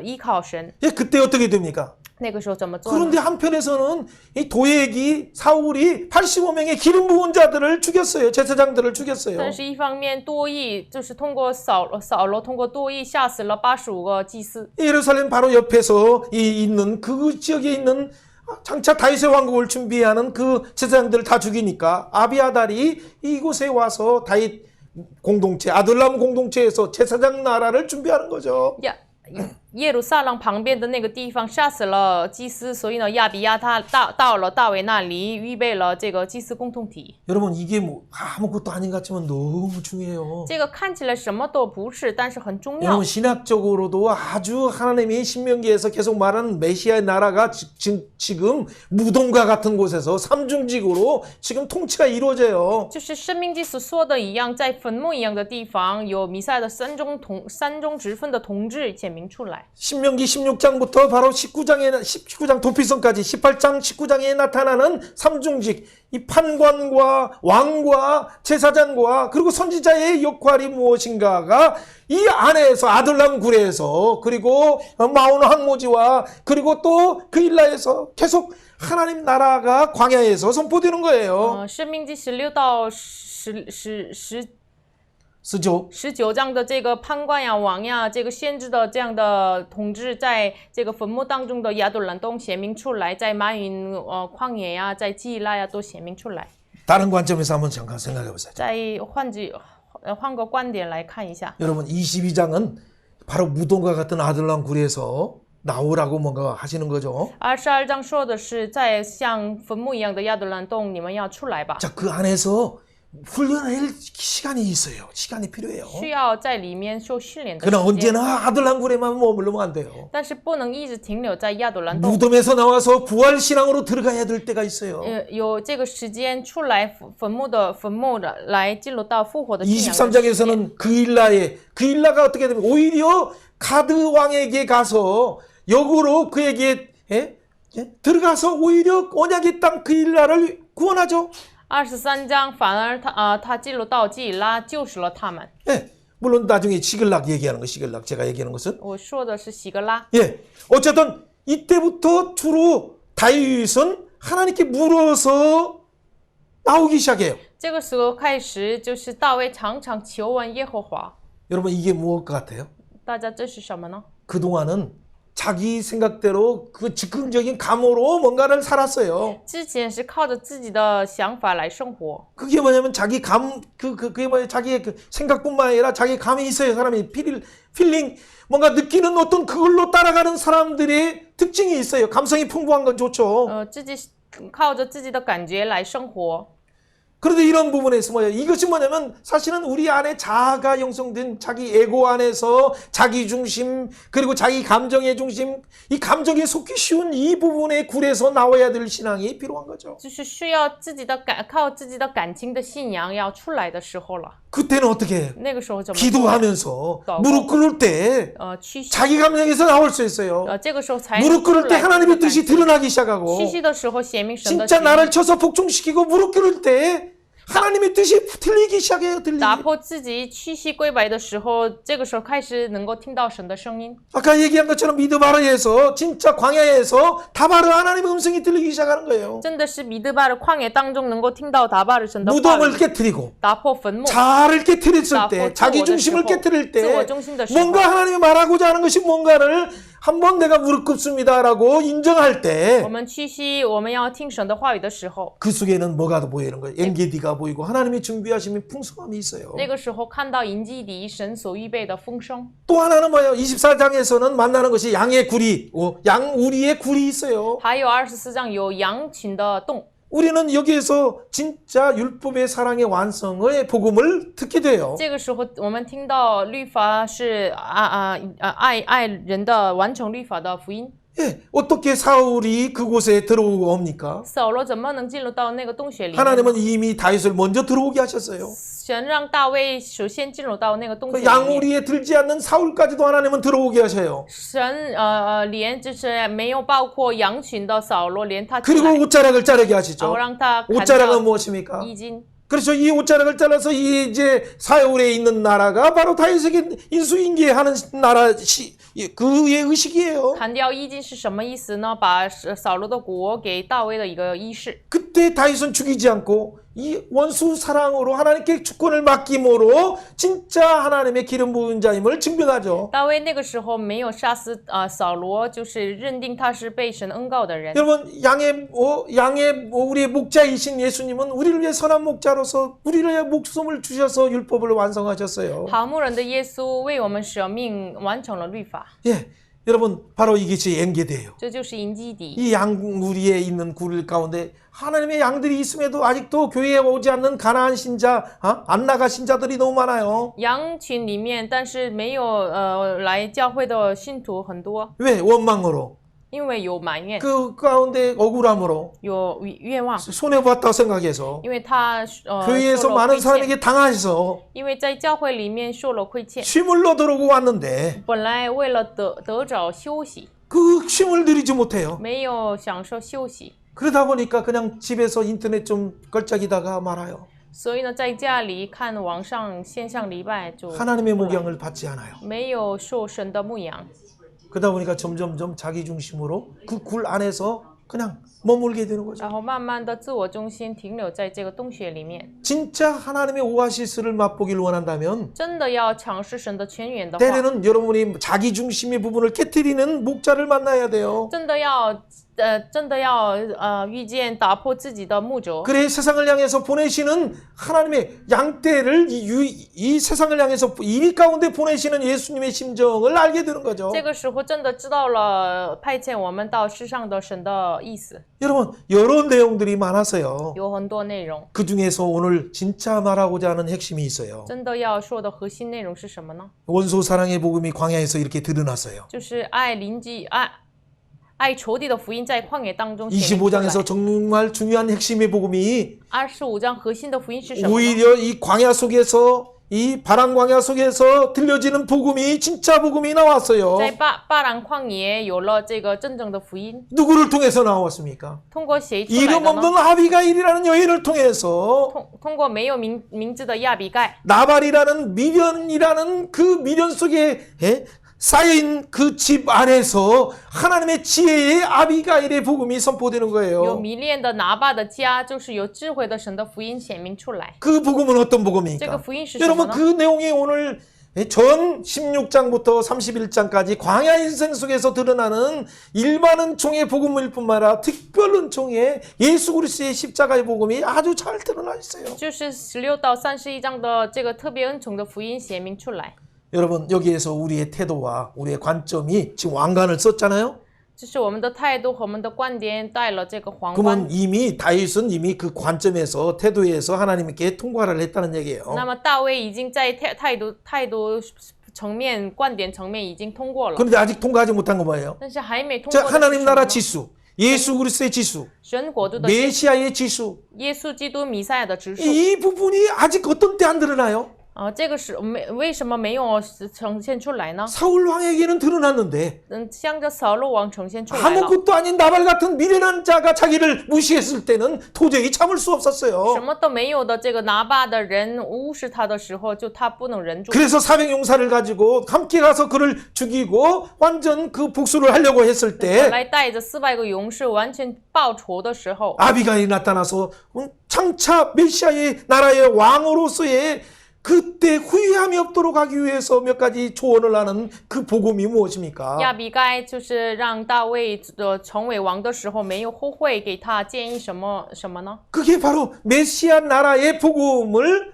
依靠神。 예, 그때 어떻게 됩니까? 那个时候怎么做呢？ 그런데 한편에서는 이 도액이 사울이 85명의 기름 부은 자들을 죽였어요. 제사장들을 죽였어요. 但是一方面多益就是通过扫罗通过多益吓死了85个祭司。 예루살렘 바로 옆에서 있는 그 지역에 있는 장차 다윗의 왕국을 준비하는 그 제사장들을 다 죽이니까 아비아달이 이곳에 와서 다윗 공동체 아둘람 공동체에서 제사장 나라를 준비하는 거죠. 耶路撒冷旁边的那个地方杀死了祭司，所以呢，亚比亚他到了大卫那里，预备了这个祭司共同体。 여러분 이게 뭐 아무것도 아닌 것 같지만 너무 중요해요. 这个看起来什么都不是，但是很重要。 여러분 신학적으로도 아주 하나님이 신명기에서 계속 말하는 메시아의 나라가 지금 무덤과 같은 곳에서 삼중직으로 지금 통치가 이루어져요. 就是生命记所说的一样，在坟墓一样的地方，有弥赛的三中直分的统治显明出来。 신명기 16장부터 바로 19장 도피성까지 18장 19장에 나타나는 삼중직, 이 판관과 왕과 제사장과 그리고 선지자의 역할이 무엇인가가 이 안에서 아들람 굴에서 그리고 마온 황무지와 그리고 또 그일라에서 계속 하나님 나라가 광야에서 선포되는 거예요. 生命记16到19章的这个判官呀、王呀、这个先知的这样的统治，在这个坟墓当中的亚杜兰洞显明出来，在马云旷野呀、在基拉呀都显明出来。 다른 관점에서 한번 잠깐 생각해 보세요. 再换个观点来看一下， 여러분 22장은 바로 무덤과 같은 아들람 굴에서 나오라고 뭔가 하시는 거죠. 22章说的是在像坟墓一样的亚杜兰洞，你们要出来吧。 자, 그 안에서 훈련할 시간이 있어요. 시간이 필요해요. 需要在里面受训练的 그러나 时间， 언제나 아들람 굴에만 머물면 안 돼요. 但是不能一直停留在亚杜兰洞。 무덤에서 나와서 부활 신앙으로 들어가야 될 때가 있어요. 有这个时间出来坟墓的来进入到复活的信仰的时间。 23장에서는 그일라가 어떻게 되면 오히려 가드 왕에게 가서 역으로 그에게 들어가서 오히려 언약의 땅 그일라를 구원하죠. 23章反而他进入到基拉救赎了他们。 예, 물론 나중에 시글락 얘기하는 거 시글락 제가 얘기하는 것은 我说的是喜格拉。 예, 어쨌든 이때부터 주로 다윗은 하나님께 물어서 나오기 시작해요. 这个时候开始，就是大卫常常求问耶和华。 여러분 이게 무엇 같아요? 大家这是什么呢？ 그동안은 자기 생각대로 그 즉흥적인 감으로 뭔가를 살았어요. 之前是靠着自己的想法来生活， 그게 뭐냐면 자기 그게 뭐냐 자기의 그 생각뿐만 아니라 자기 감이 있어요. 사람이 필링 뭔가 느끼는 어떤 그걸로 따라가는 사람들의 특징이 있어요. 감성이 풍부한 건 좋죠. 自己靠着自己的感觉来生活。 그런데 이런 부분에서 뭐예요? 이것이 뭐냐면 사실은 우리 안에 자아가 형성된 자기 에고 안에서 자기 중심 그리고 자기 감정의 중심 이 감정에 속기 쉬운 이 부분의 굴에서 나와야 될 신앙이 필요한 거죠. 就是需要靠自己的感情的信仰要出来的时候了。 그때는 어떻게 해요? 那个时候怎么做？ 기도하면서 무릎 꿇을 때 屈膝， 자기 감정에서 나올 수 있어요. 这个时候才 무릎 꿇을 때 하나님의 뜻이 드러나기 屈 시작하고 膝的时候显明神的 진짜 心意， 나를 쳐서 복종시키고 무릎 꿇을 때 하나님의 뜻이 들리기 시작해요. 들리기. 打破自己屈膝跪拜的时候，这个时候开始能够听到神的声音。 아까 얘기한 것처럼 미드바르에서 진짜 광야에서 다바르 하나님의 음성이 들리기 시작하는 거예요. 真的是米德巴的旷野当中能够听到达巴的神的话 무덤을 语， 깨뜨리고 打破坟墓， 자아를 깨뜨렸을 때 나 자기 중심을 보- 깨뜨릴 때 自我中心的时候， 뭔가 하나님이 말하고자 하는 것이 뭔가를 한번 내가 무릎 꿇습니다라고 인정할 我 때 们屈膝，我们要听神的话语的时候， 그 속에는 뭐가 보이는 거예요? 엔게디가 보이고 하나님이 준비하신 풍성함이 있어요. 那个时候看到营基底神所预备的丰盛。 또 하나는 뭐예요? 24장에서는 만나는 것이 양의 구리, 양우리의 굴이 있어요. 还有24章有羊群的洞， 우리는 여기에서 진짜 율법의 사랑의 완성의 복음을 듣게 돼요. 这个时候我们听到律法是爱人的完成律法的福音。 예, 어떻게 사울이 그곳에 들어오고 옵니까? 扫罗怎么能进入到那个洞穴里面？ 하나님은 이미 다윗을 먼저 들어오게 하셨어요. 神让大卫首先进入到那个洞穴 그 里面。 양우리에 들지 않는 사울까지도 하나님은 들어오게 하셔요. 神连就是没有包括羊群的扫罗，连他进 그리고 来， 옷자락을 자르게 然 하시죠. 后让他砍 옷자락은 掉 무엇입니까? 衣襟。 그렇죠. 이 옷자락을 잘라서 이 이제 사울에 있는 나라가 바로 다윗에게 인수인계하는 나라 그의 의식이에요. 砍掉衣襟是什么意思呢？把扫罗的国给大卫的一个仪式。 그때 다윗은 죽이지 않고 이 원수 사랑으로 하나님께 주권을 맡김으로 진짜 하나님의 기름 부은 자임을 증명하죠. 大卫那个时候没有杀死扫罗，就是认定他是被神恩告的人。 여러분 양의 우리의 목자이신 예수님은 우리를 위해 선한 목자로서 우리를 위해 목숨을 주셔서 율법을 완성하셨어요. 好牧人的耶稣为我们舍命，完成了律法。 예, 여러분 바로 이것이 엔게드예요. 这就是营基底。 이 양무리에 있는 굴 가운데 하나님의 양들이 있음에도 아직도 교회에 오지 않는 가나안 신자, 안 나가 신자들이 너무 많아요. 羊群里面，但是没有来教会的信徒很多， 왜? 원망으로. 因为有埋怨， 그 가운데 억울함으로 有愿望， 손해봤다 생각해서 因为他교회에서 受了 많은 亏欠， 사람에게 당해서 因为在教会里面受了亏欠， 쉼을 얻으려고 왔는데 本来为了得着休息， 그 쉼을 누리지 못해요. 没有享受休息， 그러다 보니까 그냥 집에서 인터넷 좀 걸작이다가 말아요. 所以呢，在家里看网上线上礼拜就 하나님의 목양을 받지 않아요. 没有受神的牧养， 그러다 보니까 점점점 자기 중심으로 그 굴 안에서 그냥 머물게 되는 거죠. 然后慢慢的自我中心停留在这个洞穴里面。 진짜 하나님의 오아시스를 맛보길 원한다면 真的要尝试神的泉源的话， 때로는 여러분이 자기 중심의 부분을 깨뜨리는 목자를 만나야 돼요. 真的要遇见打破自己的木轴， 그래 세상을 향해서 보내시는 하나님의 양떼를 이 세상을 향해서 이 가운데 보내시는 예수님의 심정을 알게 되는 거죠. 这个时候真的知道了派遣我们到世上的神的意思， 여러분 여러 내용들이 많아서요. 有很多内容。 그 중에서 오늘 진짜 말하고자 하는 핵심이 있어요. 真的要说的核心内容是什么呢？ 원소 사랑의 복음이 광야에서 이렇게 드러났어요. 就是爱邻居、爱仇敌的福音在旷野当中显明出来。 25장에서 정말 중요한 핵심의 복음이 25章核心的福音是什么呢？ 오히려 이 광야 속에서 이 바람 광야 속에서 들려지는 복음이 진짜 복음이 나왔어요. 在巴兰旷野有了这个真正的福音， 누구를 통해서 나왔습니까? 通过谁出来 이름 的 없는 呢？ 아비가일이라는 여인을 통해서 通过没有名字的亚比盖， 나발이라는 미련이라는 그 미련 속에 쌓여있는 그 집 안에서 하나님의 지혜의 아비가일의 복음이 선포되는 有 거예요. 迷恋的拿巴的家，就是有智慧的神的福音显明出来。 그 복음은 어떤 这个 복음입니까? 福音是什么 여러분 呢？ 그 내용이 오늘 전 16장부터 31장까지 광야 인생 속에서 드러나는 일반 은총의 복음일 뿐만 아니라 특별 은총의 예수 그리스도의 십자가의 복음이 아주 잘 드러나 있어요. 就是16到31章的这个特别恩宠的福音显明出来。 여러분 여기에서 우리의 태도와 우리의 관점이 지금 왕관을 썼잖아요. 就是我们的态度和我们的观点带了这个皇冠。 그러면 이미 다윗은 이미 그 관점에서 태도에서 하나님께 통과를 했다는 얘기예요. 那么大卫已经在态度层面、观点层面已经通过了， 그런데 아직 통과하지 못한 거 뭐예요? 但是还没通 자, 过的是什 하나님 么 나라 呢？ 지수, 예수 그리스도의 지수, 神国度的 메시아의 지수 耶稣基督弥赛亚的指数。 이 부분이 아직 어떤 때 안 드러나요? 这个是为什么没有呈现出来呢？ 사울 왕에게는 드러났는데 向着扫罗王呈现出来了。 아무것도 아닌 나발 같은 미련한 자가 자기를 무시했을 때는 도저히 참을 수 什 없었어요. 么都没有的这个拿巴的人无视他的时候，就他不能忍住， 그래서 400용사를 가지고 함께 가서 그를 죽이고 완전 그 복수를 하려고 했을 本 때 来带着400个勇士完全报仇的时候， 아비가일이 나타나서 장차 메시아의 나라의 왕으로서의 그때 후회함이 없도록 하기 위해서 몇 가지 조언을 하는 그 복음이 무엇입니까? 亚比该就是让大卫成为王的时候没有后悔，给他建议什么呢？ 그게 바로 메시아 나라의 복음을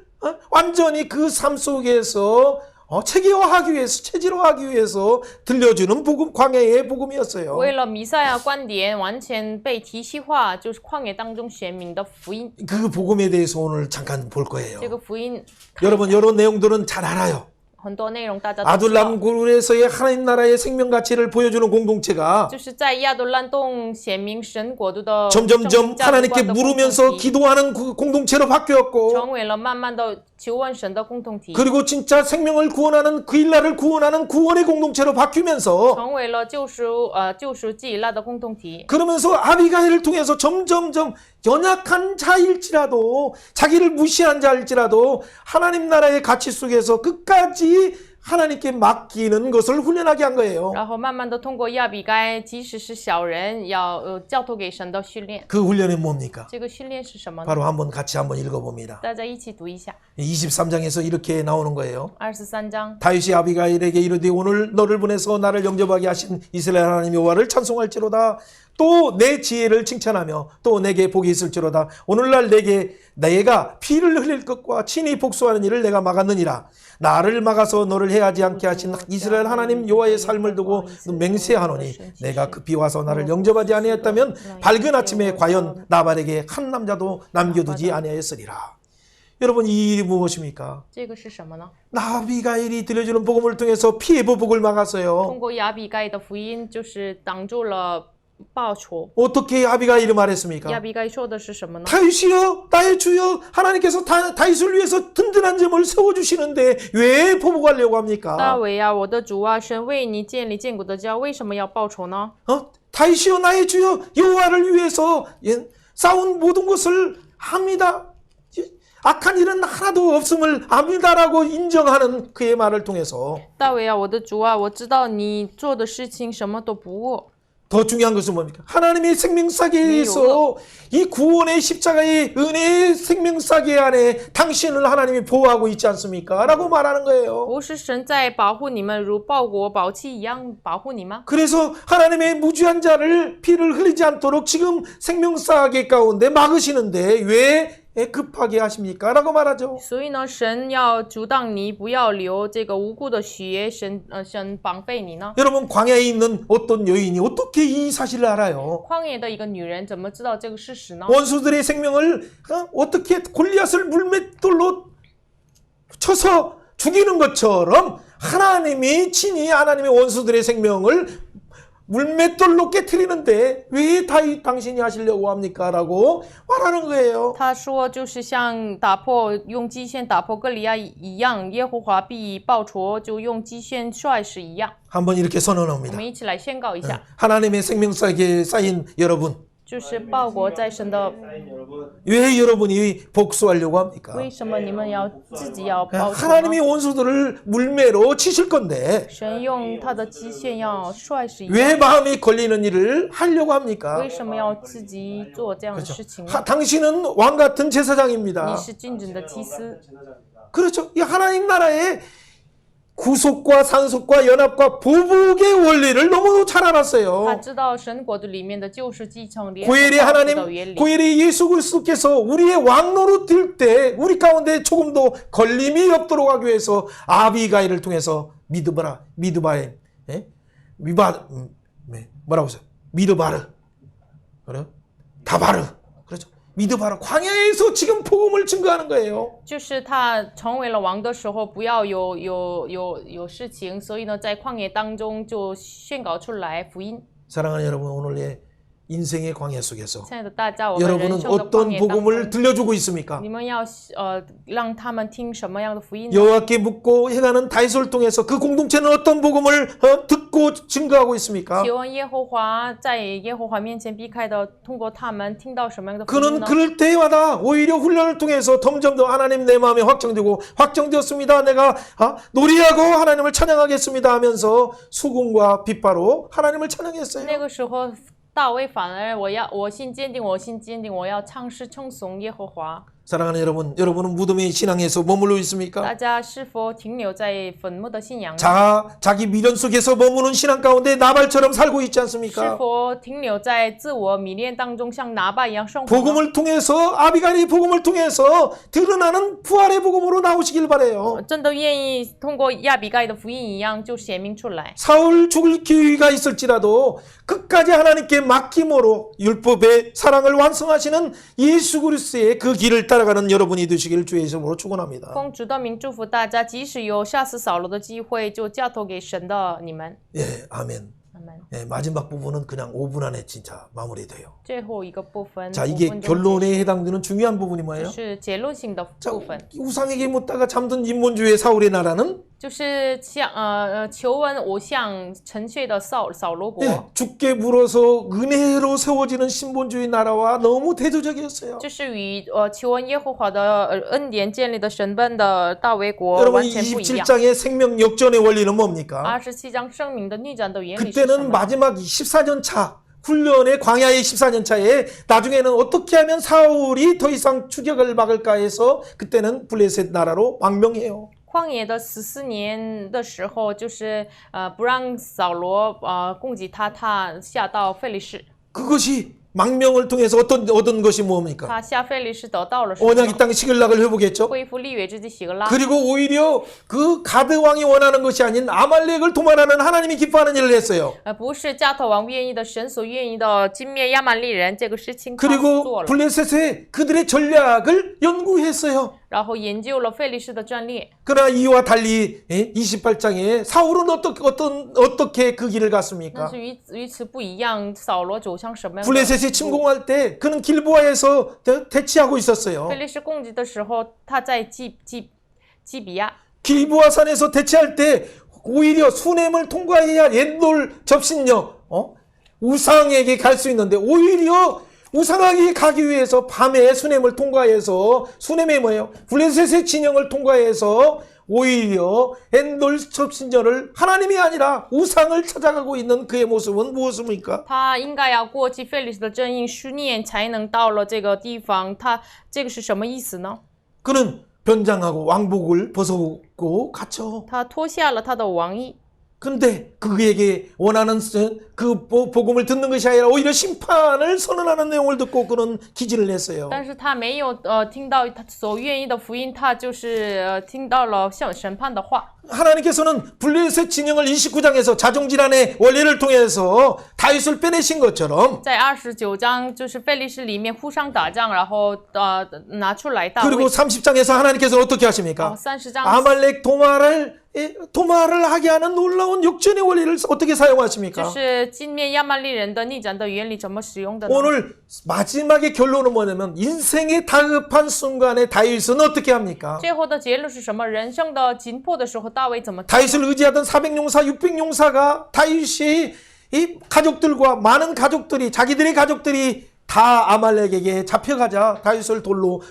완전히 그 삶 속에서 체계화하기 위해서 체질화하기 위해서 들려주는 복음 광야의 복음이었어요. 为了弥赛亚观点完全被体系化，就是旷野当中显明的福音。 그 복음에 대해서 오늘 잠깐 볼 거예요. 这个福音 여러분 이런 내용들은 잘 알아요. 很多内容大家都知道， 아둘람 굴에서의 하나님 나라의 생명 가치를 보여주는 공동체가 就是在亚杜兰洞显明神国度的 점점점 하나님께 물으면서 기도하는 그 공동체로 바뀌었고 成为了慢慢的求问神的共同体， 그리고 진짜 생명을 구원하는 그 일날을 구원하는 구원의 공동체로 바뀌면서 成为了救赎基以拉的共同体。 그러면서 아비가일을 통해서 점점점 연약한 자일지라도 자기를 무시한 자일지라도 하나님 나라의 가치 속에서 끝까지 하나님께 맡기는 것을 훈련하게 한 거예요. 然后慢慢的通过亚比该，即使是小人，要交托给神的训练。 그 훈련이 뭡니까? 这个训练是什么呢？ 바로 한번 같이 한번 읽어봅니다. 大家一起读一下 23장에서 이렇게 나오는 거예요. 23章。 다윗이 아비가일에게 이르되 오늘 너를 보내서 나를 영접하게 하신 이스라엘 하나님 여호와를 찬송할지로다. 또 내 지혜를 칭찬하며 또 내게 복이 있을지로다. 오늘날 내가 피를 흘릴 것과 친히 복수하는 일을 내가 막았느니라. 나를 막아서 너를 나를 해하지 않게 하신 이스라엘 하나님 여호와의 삶을 두고 맹세하노니 내가 급히 와서 나를 영접하지 아니했다면 밝은 아침에 과연 나발에게 한 남자도 남겨두지 아니하였으리라. 여러분 이 일이 무엇입니까? 这个是什么呢？ 나비가일이 들려주는 복음을 통해서 피해 보복을 막았어요. 通过亚比该的福音，就是挡住了报仇。 어떻게 아비가일이 말했습니까? 亚比该说的是什么呢？ 다윗이여 나의 주여 하나님께서 다윗을 위해서 든든한 점을 세워주시는데 왜 보복하려고 大 합니까? 卫啊，我的主啊，神为你建立坚固的家，为什么要报仇呢？ 다윗이여 나의 주여 여호와를 위해서 싸운 모든 것을 합니다. 악한 일은 하나도 없음을 압니다라고 인정하는 그의 말을 통해서 大卫啊，我的主啊，我知道你做的事情什么都不恶。 더 중요한 것은 뭡니까? 하나님의 생명사계에서 이 구원의 십자가의 은혜의 생명사계 안에 당신을 하나님이 보호하고 있지 않습니까? 라고 말하는 거예요. 不是神在保护你们，如报国宝器一样保护你吗？ 그래서 하나님의 무죄한 자를 피를 흘리지 않도록 지금 생명사계 가운데 막으시는데 왜 급하게 하십니까? 라고 말하죠. 所以呢，神要阻挡你，不要流这个无辜的血，神绑备你呢。 여러분 광야에 있는 어떤 여인이 어떻게 이 사실을 알아요? 旷野的一个女人怎么知道这个事实呢？ 원수들의 생명을 어떻게 골리앗을 물맷돌로 쳐서 죽이는 것처럼 하나님이 친히 하나님의 원수들의 생명을 물맷돌로 깨트리는데 왜 다윗 당신이 하시려고 합니까? 라고 말하는 거예요. 他说，就是像用机线打破歌利亚一样，耶和华必报仇，就用机线摔死一样。 한번 이렇게 我 선언합니다. 们一起来宣告一下， 하나님의 생명사계에 쌓인 여러분, 就是报国在神的， 왜 여러분이 복수하려고 합니까? 为什么你们要自己要报仇呢？ 하나님이 원수들을 물매로 치실 건데 神用他的机线要摔死一样， 왜 마음이 걸리는 일을 하려고 합니까? 为什么要自己做这样的事情呢？ 당신은 왕 같은 你 제사장입니다. 是君主的祭司， 그렇죠. 이 하나님 나라의 구속과 상속과 연합과 보복의 원리를 너무 잘 他 알았어요. 知道神国度里面的救赎继承联合 고엘의 报复的 하나님, 原理。 고엘의 예수 그리스도께서 우리의 왕노로 들 때 우리 가운데 조금도 걸림이 없도록 하기 위해서 아비가일을 통해서 미드바임, 뭐라고 하세요? 미드바르, 그래요? 다바르, 그렇죠? 미드바르 광야에서 지금 복음을 증거하는 거예요. 就是他成为了王的时候，不要有事情，所以呢，在旷野当中就宣告出来福音。 사랑하는 여러분, 오늘의 인생의 광야 속에서 亲爱的大家，我们人 여러분은 生的旷 어떤 野当 복음을 中， 들려주고 있습니까? 你们要让他们听什么样的福音呢？ 여호와께 묻고 행하는 다윗을 통해서 그 공동체는 어떤 복음을 듣고 증거하고 있습니까? 求问耶和华，在耶和华面前避开的，通过他们听到什么样的福音 그는 呢？ 그럴 때마다 오히려 훈련을 통해서 점점 더 하나님 내 마음에 확정되었습니다. 내가 노래하고 하나님을 찬양하겠습니다 하면서 수군과 빗바로 하나님을 찬양했어요. 那个时候，大卫反而我心坚定，我心坚定，我要唱诗称颂耶和华。 사랑하는 여러분, 여러분은 무덤의 신앙에서 머물러 있습니까? 大家是否停留在坟墓的信仰呢？ 자기 미련 속에서 머무는 신앙 가운데 나발처럼 살고 있지 是 않습니까? 否停留在自我迷恋当中，像拿巴一样生活呢？ 복음을 통해서 아비가일의 복음을 통해서 드러나는 부활의 복음으로 나오시길 바래요. 真的愿意通过亚比该的福音一样，就显明出来。 사울 죽을 기회가 있을지라도 끝까지 하나님께 맡김으로 율법의 사랑을 완성하시는 예수 그리스도의 그 길을 따라가는 여러분이 되시길 주의 이름으로 축원합니다. 奉主的名祝福大家，即使有杀死扫罗的机会，就交托给神的你们。 예, 아멘. 阿门。 예, 마지막 부분은 그냥 5분 안에 진짜 마무리돼요. 最后一个部分， 자, 이게 5分钟 결론에 해당되는 중요한 부분이 뭐예요? 是结论性的 자, 部分， 우상에게 묻다가 잠든 인본주의 사울의 나라는 就是求问偶像沉睡的扫罗国， 예, 죽게 물어서 은혜로 세워지는 신본주의 나라와 너무 대조적이었어요. 就是与求问耶和华的恩典建立的神本的大卫国 여러분 完全不一样。 27장의 생명 역전의 원리는 뭡니까? 27章生命的逆转的原理是什 그때는 么？ 마지막 14년 차 훈련의 광야의 14년 차에 나중에는 어떻게 하면 사울이 더 이상 추격을 막을까 해서 그때는 블레셋 나라로 망명해요. 旷野的14年的时候，就是不让扫罗攻击他，他下到非利士。 그것이 망명을 통해서 얻은 것이 뭡니까? 他下费利士得到了什么？ 언약의 땅 시글락을 회복했죠. 恢复立约之地喜格拉。 그리고 오히려 그 가드 왕이 원하는 것이 아닌 아말렉을 도말하는 하나님이 기뻐하는 일을 했어요. 不是加特王愿意的，神所愿意的歼灭亚曼利人这个事情他做 그리고 了， 블레셋의 그들의 전략을 연구했어요. 然后研究了费利士的战略。 그러나 이와 달리 28장에 사울은 어떻게 그 길을 但 갔습니까? 是与此不一样，扫罗走向什么样的 블레셋이 침공할 때 그는 길보아에서 대치하고 있었어요. 费利士攻击的时候，他在基比亚。 길보아 산에서 대치할 때 오히려 수넴을 통과해야 옛돌 접신녀 우상에게 갈 수 있는데 오히려 우상에게 가기 위해서 밤에 수넴을 통과해서 수넴이 뭐예요? 블레셋의 진영을 통과해서 오히려 엔돌 접신녀를 하나님이 아니라 우상을 찾아가고 있는 그의 모습은 무엇입니까? 他应该要过去费利士的阵营10年才能到了这个地方，他这个是什么意思呢？ 그는 변장하고 왕복을 벗어고 갔죠. 他脱下了他的王衣， 근데 그에게 원하는 그 복음을 듣는 것이 아니라 오히려 심판을 선언하는 내용을 듣고 그는 기진을 했어요. 但是他没有听到他所愿意的福音，他就是听到了像审判的话。 하나님께서는 블레셋 진영을 29장에서 자종질환의 원리를 통해서 다윗을 빼내신 것처럼 在29章就是费利士里面互相打仗，然后拿出来大卫。 그리고 30장에서 하나님께서는 어떻게 하십니까? 30장 아말렉 도말을 하게 하는 놀라운 역전의 원리를 어떻게 就 사용하십니까? 是歼灭亚曼利人的逆转的原理怎么使用的呢？ 오늘 마지막의 결론은 뭐냐면 인생의 다급한 순간에 다윗은 어떻게 합니까? 最后的结论是什么？人生的紧迫的时候，大卫怎么做？ 다윗을 의지하던 400용사, 600용사가 다윗이 이 가족들과 많은 가족들이 자기들의 가족들이 다 아말렉에게 잡혀가자 다윗을 돌로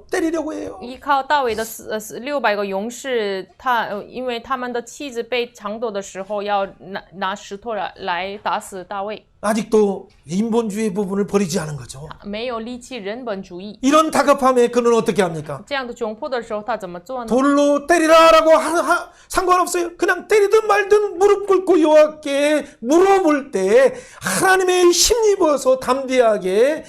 때리려고 해요. 依靠大卫的600个勇士，因为他们的妻子被抢夺的时候，要拿石头来打死大卫。 아직도 인본주의 부분을 버리지 않은 거죠. 没有离弃人本主义， 이런 다급함에 그는 어떻게 합니까? 这样的窘迫的时候，他怎么做呢？ 돌로 때리라라고 상관없어요. 그냥 때리든 말든 무릎 꿇고 여호와께 물어볼 때 하나님의 힘입어서 담대하게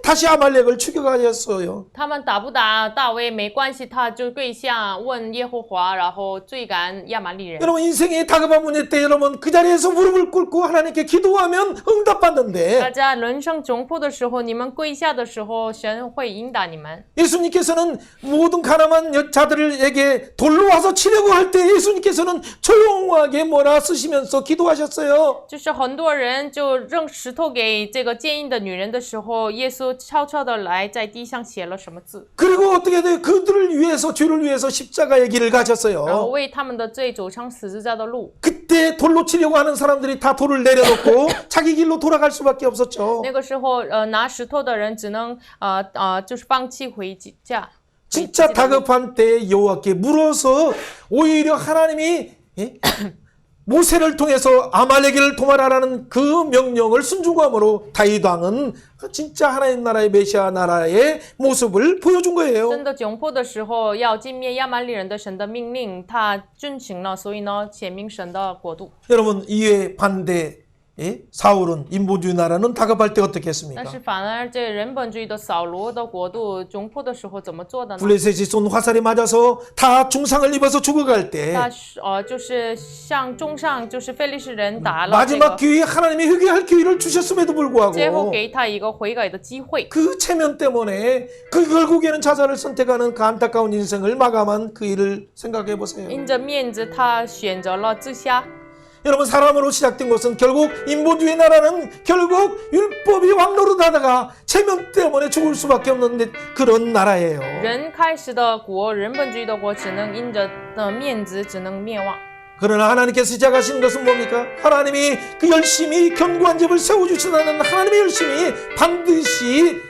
다시 아말렉을 추격하였어요. 他们打不打大卫没关系，他就跪下问耶和华，然后追赶亚玛利人。 여러분 인생의 다급한 문제 때 여러분 그 자리에서 무릎을 꿇고 하나님께 기도하면 大 응답받는데 家人生窘迫的时候，你们跪下的时候，神会引导你们。 예수님께서는 모든 가난한 자들에게 돌로 와서 치려고 할 때 예수님께서는 조용하게 뭐라 쓰시면서 기도하셨어요. 就是很多人就扔石头给这个坚硬的女人的时候，耶稣悄悄的来在地上写了什么字， 그리고 어떻게 돼요? 그들을 위해서 죄를 위해서 십자가의 길을 然后 가셨어요. 为他们的罪走上十字架的路。 그때 돌로 치려고 하는 사람들이 다 돌을 내려놓고 자기 길로 돌아갈 수밖에 없었죠. 那个时候，拿石头的人只能就是放弃回家。 진짜 다급한 때 여호와께 물어서 오히려 하나님이 모세를 통해서 아말렉을 도말하라는 그 명령을 순종함으로 다윗 왕은 진짜 하나님 나라의 메시아 나라의 모습을 보여준 거예요. 真的窘迫的时候，要歼灭亚曼利人的神的命令，他遵行了，所以呢，显明神的国度。 여러분 이에 반대 사울은 인본주의 나라는 다급할 때 어떻게 但 했습니까? 是反而这人本主义的扫罗的国度窘迫的时候怎么做的呢？ 블레셋이 쏜 화살에 맞아서 다 중상을 입어서 죽어갈 때 他就是向中上，就是非利士人打了这 마지막 个， 기회에 하나님이 회개할 기회를 주셨음에도 最后 불구하고 给他一个悔改的机会。 그 체면 때문에 그 결국에는 자살을 선택하는 그 안타까운 인생을 마감한 그 일을 생각해 보세요. 因着面子，他选择了自杀。 여러분 사람으로 시작된 것은 결국 인본주의 나라는 결국 율법이 왕노릇하다가 체면 때문에 죽을 수밖에 없는 그런 나라예요. 人开始的国，人本主义的国，只能因着的面子，只能灭亡。 그러나 하나님께서 시작하신 것은 뭡니까? 하나님이 그 열심히 견고한 집을 세워주시는 하나님의 열심히 반드시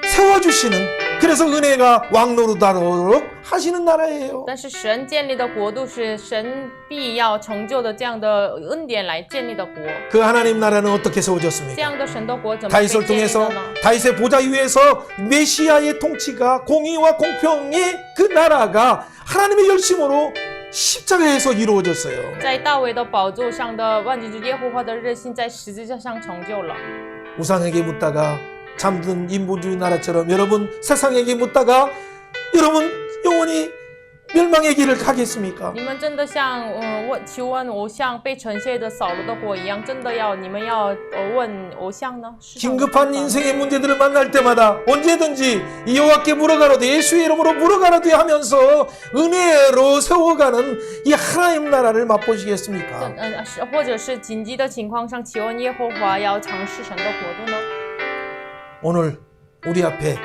세워주시는 그래서 은혜가 왕노릇하도록 하시는 나라예요. 但是神建立的国度是神必要成就的这样的恩典来建立的国。 그 하나님 나라는 어떻게 这 세워졌습니까? 样的神的国怎么被 다윗을 建立 통해서 的呢？ 다윗의 보좌 위에서 메시아의 통치가 공의와 공평의 그 나라가 하나님의 열심으로 십자가에서 이루어졌어요. 在大卫的宝座上的万军之耶和华的热心，在十字架上成就了。 우상에게 묻다가 잠든 인본주의 나라처럼 여러분 세상에게 묻다가 여러분 영원히 멸망의 길을 가겠습니까? 你们真的像求问偶像被沉陷的扫罗的火一样，真的你们要问偶像呢？ 긴급한 인생의 문제들을 만날 때마다 언제든지 여호와께 물어가로되 예수의 이름으로 물어가로되 하면서 은혜로 세워가는 이 하나님 나라를 맛보시겠습니까? 或者是紧急的情况上求问耶和华，要尝试神的国度呢？ 오늘 우리 앞에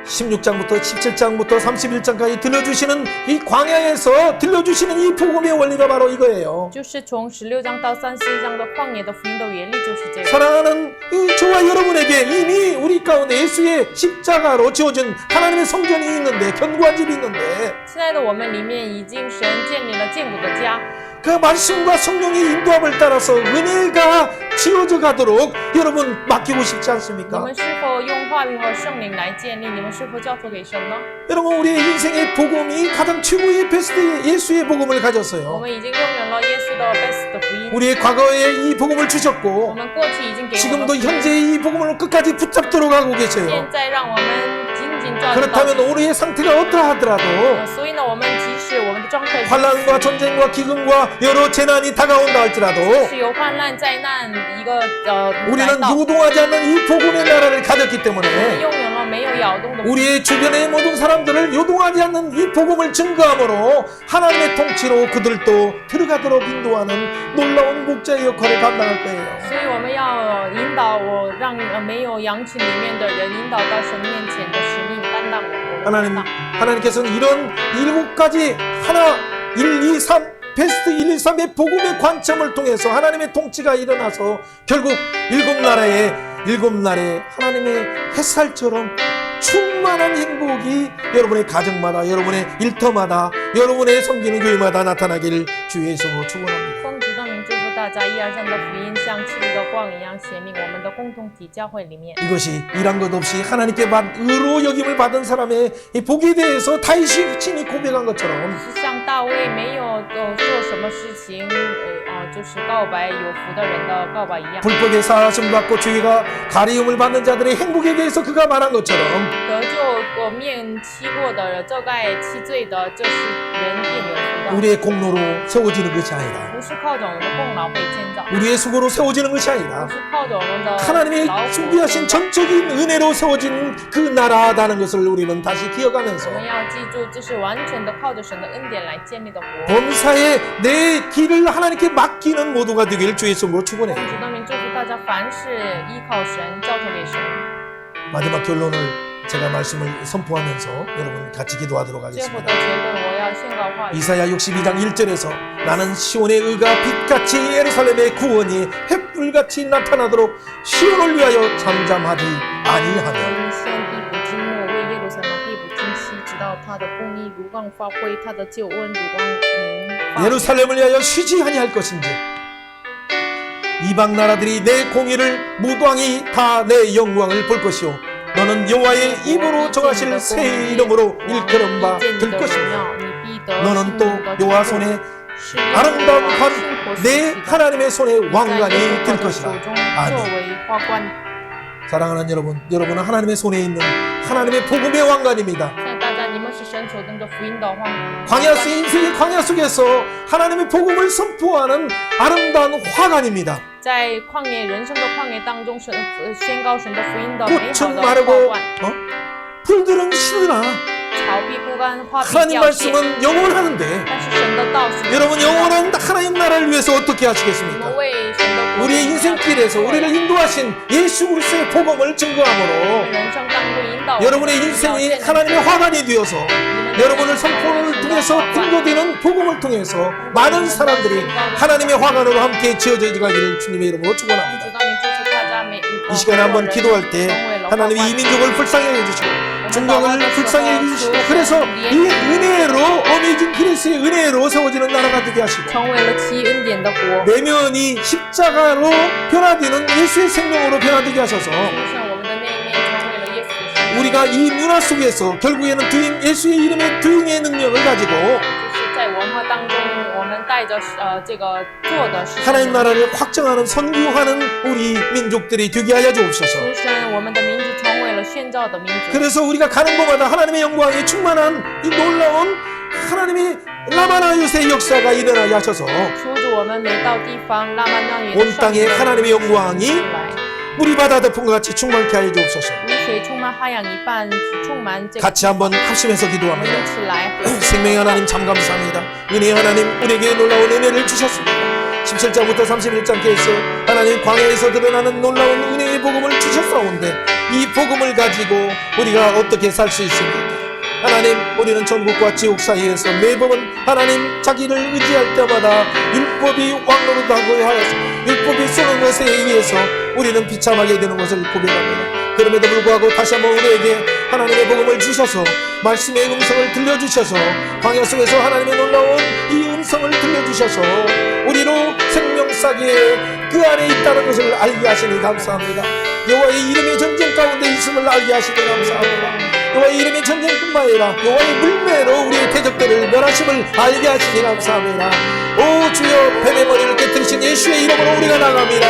16장부터 17장부터 31장까지 들려주시는 이 광야에서 들려주시는 이 복음의 원리가 바로 이거예요. 就是从16章到31章的旷野的福音的原理就是这个。 사랑하는 저와 여러분에게 이미 우리 가운데 예수의 십자가로 지어진 하나님의 성전이 있는데 견고한 집이 있는데 亲爱的，我们里面已经神建立了坚固的家。 그 말씀과 성령의 인도함을 따라서 은혜가 지어져 가도록 여러분 맡기고 싶지 你 않습니까? 们是否用话语和圣灵来建立？你们是否交托给神呢？ 여러분 우리의 인생의 복음이 가장 최고의 베스트 예수의 복음을 我 가졌어요. 们已经拥有了耶稣的 best 的福音。 우리의 과거에 이 복음을 我 주셨고 们过去已经给我们 지금도 福音， 현재의 이 복음을 끝까지 붙잡도록 하고 现 계세요. 在让我们紧紧抓住到 그렇다면 底。 우리의 상태가 어떠하더라도 所以呢，我们即使我们的状态 환란과 전쟁과 기근과 여러 재난이 다가온다 할지라도 是有患难灾难一个来 우리는 到， 요동하지 않는 이 복음의 나라를 가졌기 我们 때문에 拥有了没有摇动的福音。 우리의 주변의 모든 사람들을 요동하지 않는 이 복음을 증거함으로 하나님의 통치로 그들도 들어가도록 인도하는 놀라운 목자의 역할을 감당할 거예요. 所以我们要引导让没有羊群里面的人引导到神面前的使命担当我们的 하나님께서는 이런 7가지 하나 1, 2, 3 베스트 1, 2, 3의 복음의 관점을 통해서 하나님의 통치가 일어나서 결국 7날에 하나님의 햇살처럼 충만한 행복이 여러분의 가정마다 여러분의 일터마다 여러분의 섬기는 교회마다 나타나기를 주의 이름으로 축원합니다. 奉主的名祝福大家，1、2、3的福音像七日的光一样显明我们的共同体教会里面。 이것이 일한 것 없이 하나님께 의로 여김을 받은 사람의 이 복에 대해서 다윗이 친히 고백한 것처럼 是像大卫没有做什么事情，就是告白有福的人的告白一样。 불법의 사하심 받고 죄가 가리움을 받는 자들의 행복에 대해서 그가 말한 것처럼 得救面欺过的、遮盖欺罪的，这是人便有福的。 우리의 공로로 세워지는 것이 아니라 不是靠着我们的功劳被建造， 우리의 수고로 세워지는 것이 아니라 不是靠着我们的 하나님의 劳苦 준비하신 建造。 전적인 은혜로 세워진 그 나라라는 것을 우리는 다시 기억하면서 我们要记住，这是完全的靠着神的恩典来建立的国。 범사에 내 길을 하나님께 맡기는 모두가 되길 주의 이름으로 奉 축원해요. 主的名祝福大家，凡事依靠神，交托给神。 마지막 결론을 제가 말씀을 선포하면서 여러분 같이 기도하도록 最后 하겠습니다. 的结论，我要宣告话语。 이사야 62장 1절에서 나는 시온의 의가 빛같이 예루살렘의 구원이 햇불같이 나타나도록 시온을 위하여 잠잠하지 아니하며 先必不静默，为耶路撒冷必不停息，直到他的公义如光发挥，他的救恩如光明发。 예루살렘을 위하여 쉬지 아니할 것인지 이방 나라들이 내 공의를 무도항이 다 내 영광을 볼 것이요 너는 여호와의 입으로 정하실 새 이름으로 일컬음 바 될 것이며 너는 또 여호와 손에 아름다운 환 내 하나님의 손에 왕관이 될 것이라. 아멘. 사랑하는 여러분, 여러분은 하나님의 손에 있는 하나님의 복음의 왕관입니다. 现在大家，你们是神手中的福音的皇。 광야 속 인생의 광야 속에서 하나님의 복음을 선포하는 아름다운 화관입니다. 在旷野人生的旷野当中，宣告神的福音的美好 꽃은 的 마르고 花冠。 풀들은 시드나 草必枯干，花必 하나님 凋谢。 말씀은 영원하는데 但是神的道是 여러분 永恒的。 영원한 하나님 나라를 위해서 어떻게 我 하시겠습니까? 们为神的国 우리의 인생길에서 우리를 인도하신 예수 그리스도의 복음을 증거함으로 人生当中引导 여러분의 인생이 하나님의 화관이 되어서 여러분을 선포를 통해서 등거되는 복음을 통해서 많은 사람들이 하나님의 화관으로 함께 지어져 가기를 주님의 이름으로 축원합니다. 이 시간에 한번 기도할 때 하나님이 이 민족을 불쌍히 해주시고 중국을 불쌍히 해주시고 그래서 이 은혜로 어메이징 그리스의 은혜로 세워지는 나라가 되게 하시고 成为了其恩典的国， 내면이 십자가로 변화되는 예수의 생명으로 변화되게 하셔서 就像我们的内面成为了耶稣的生命， 우리가 이 문화 속에서 결국에는 예수의 이름의 드윙의 능력을 가지고 就是在文化当中，我们带着这个做的是 하나님 나라를 확정하는 선교하는 우리 민족들이 되게 하여 주옵소서. 出身，我们的民族成为了宣教的民族。 그래서 우리가 가는 곳마다 하나님의 영광이 충만한 이 놀라운 하나님의 라마나요새 역사가 일어나게 하셔서 求主我们每到地方，拉曼那语 온 땅에 하나님의 영광이 来， 우리 바다 덮음과 같이 충만케 하여 주옵소서. 如水充满海洋一般，充满这个。 같이 한번 합심해서 我们 기도합니다. 一起来， 생명의 하나님 참 감사합니다. 은혜의 하나님 우리에게 놀라운 은혜를 주셨습니다. 17절부터 31절께서 하나님 광야에서 드러나는 놀라운 은혜의 복음을 주셨사온데 이 복음을 가지고 우리가 어떻게 살 수 있습니까? 하나님 우리는 천국과 지옥 사이에서 매번 하나님 자기를 의지할 때마다 율법이 왕노릇하고 하여서 율법이 쏘는 것에 의해서 우리는 비참하게 되는 것을 고백합니다. 그럼에도 불구하고 다시 한번 우리에게 하나님의 복음을 주셔서 말씀의 음성을 들려주셔서 광야 속에서 하나님의 놀라운 이 음성을 들려주셔서 우리로 생명사기에 그 안에 있다는 것을 알게 하시니 감사합니다. 여호와의 이름의 전쟁 가운데 있음을 알게 하시니 감사합니다. 여호와의 이름의 전쟁뿐만 아니라 여호와의 물매로 우리의 대적들을 멸하심을 알게 하시니 감사합니다. 오 주여 뱀의 머리를 깨뜨리신 예수의 이름으로 우리가 나갑니다.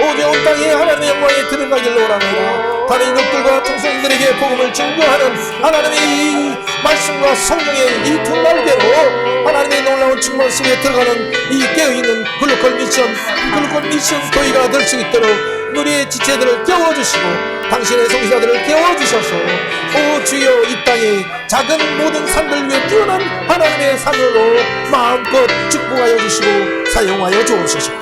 오 주여 온 땅에 하나님의 영광에 들어가길 원합니다. 다른 인족들과 청소년들에게 복음을 증거하는 하나님의 이 말씀과 성령의 이 두 날개로 하나님의 놀라운 충만 속에 들어가는 이 깨어있는 글로컬 미션 교회가 될 수 있도록 우리의 지체들을 깨워주시고 당신의 성기자들을 깨워주셔서 오 주여 이 땅에 작은 모든 산들 위에 뛰어난 하나님의 산으로 마음껏 축복하여 주시고 사용하여 주옵소서.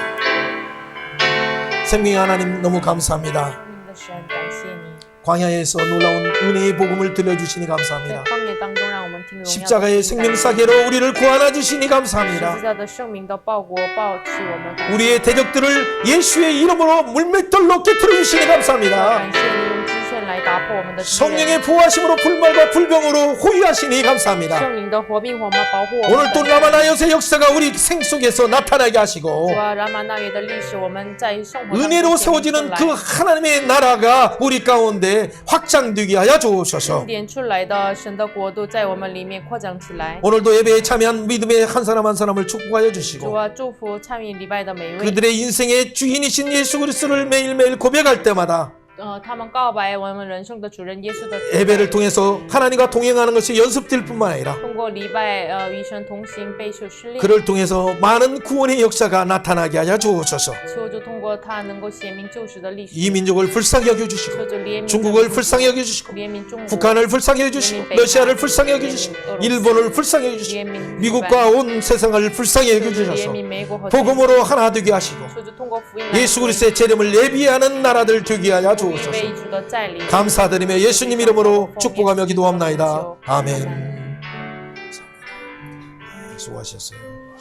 생명의 하나님 너무 감사합니다. 命的神，感谢你， 광야에서 놀라운 은혜의 복음을 들려주시니 在 감사합니다. 旷野当中让我们听荣耀的 십자가의 信感 생명사계로 우리를 구하나 주시니 十 감사합니다. 字架的圣名的报国报赐我们感谢， 우리의 대적들을 예수의 이름으로 물맷돌로 깨뜨려 주시니 감사합니다. 感谢你用基线来打破我们的敌人， 성령의 부하심으로 불말과 불병으로 호위하시니 감사합니다. 圣灵的活命火嘛保护我们 오늘 또 的。 라마나요새 역사가 우리 생 속에서 나타나게 하시고 主啊，拉玛那月的历史，我们在生活当中 은혜로 显明出 세워지는 来 그 하나님의 나라가 우리 가운데 확장되게 하여 주옵소서. 点出来的神的国度在我们里面扩张起来。 오늘도 예배에 참여한 믿음의 한 사람 한 사람을 축복하여 主 주시고 啊，祝福参与礼拜的每一位。 그들의 인생의 주인이신 예수 그리스도를 매일매일 고백할 때마다 他们告白我们人生的主人耶稣的存在 예배를 통해서 하나님과 동행하는 것이 연습될 뿐만 아니라 通过礼拜与神同行备受试炼， 그를 통해서 많은 구원의 역사가 나타나게 하여 주옵소서. 求主通过他能够显明救赎的历史， 이 민족을 불쌍히 여겨주시고 求主怜悯 중국을 불쌍히 여겨주시고 怜悯中国， 북한을 불쌍히 여겨주시고 러시아를 불쌍히 여겨주시고 일본을 불쌍히 여겨주시고 怜悯 미국과 온 세상을 불쌍히 求主怜 여겨주셔서 悯美国和全球， 복음으로 하나 되게 하시고 求主通过福音来 예수 그리스도의 재림을 예비하는 나라들 되게 하여 预 주옵소서. 备主的再临。 감사드리며 예수님 이름으로 축복하며 기도합나이다. 아멘. 수고하셨어요.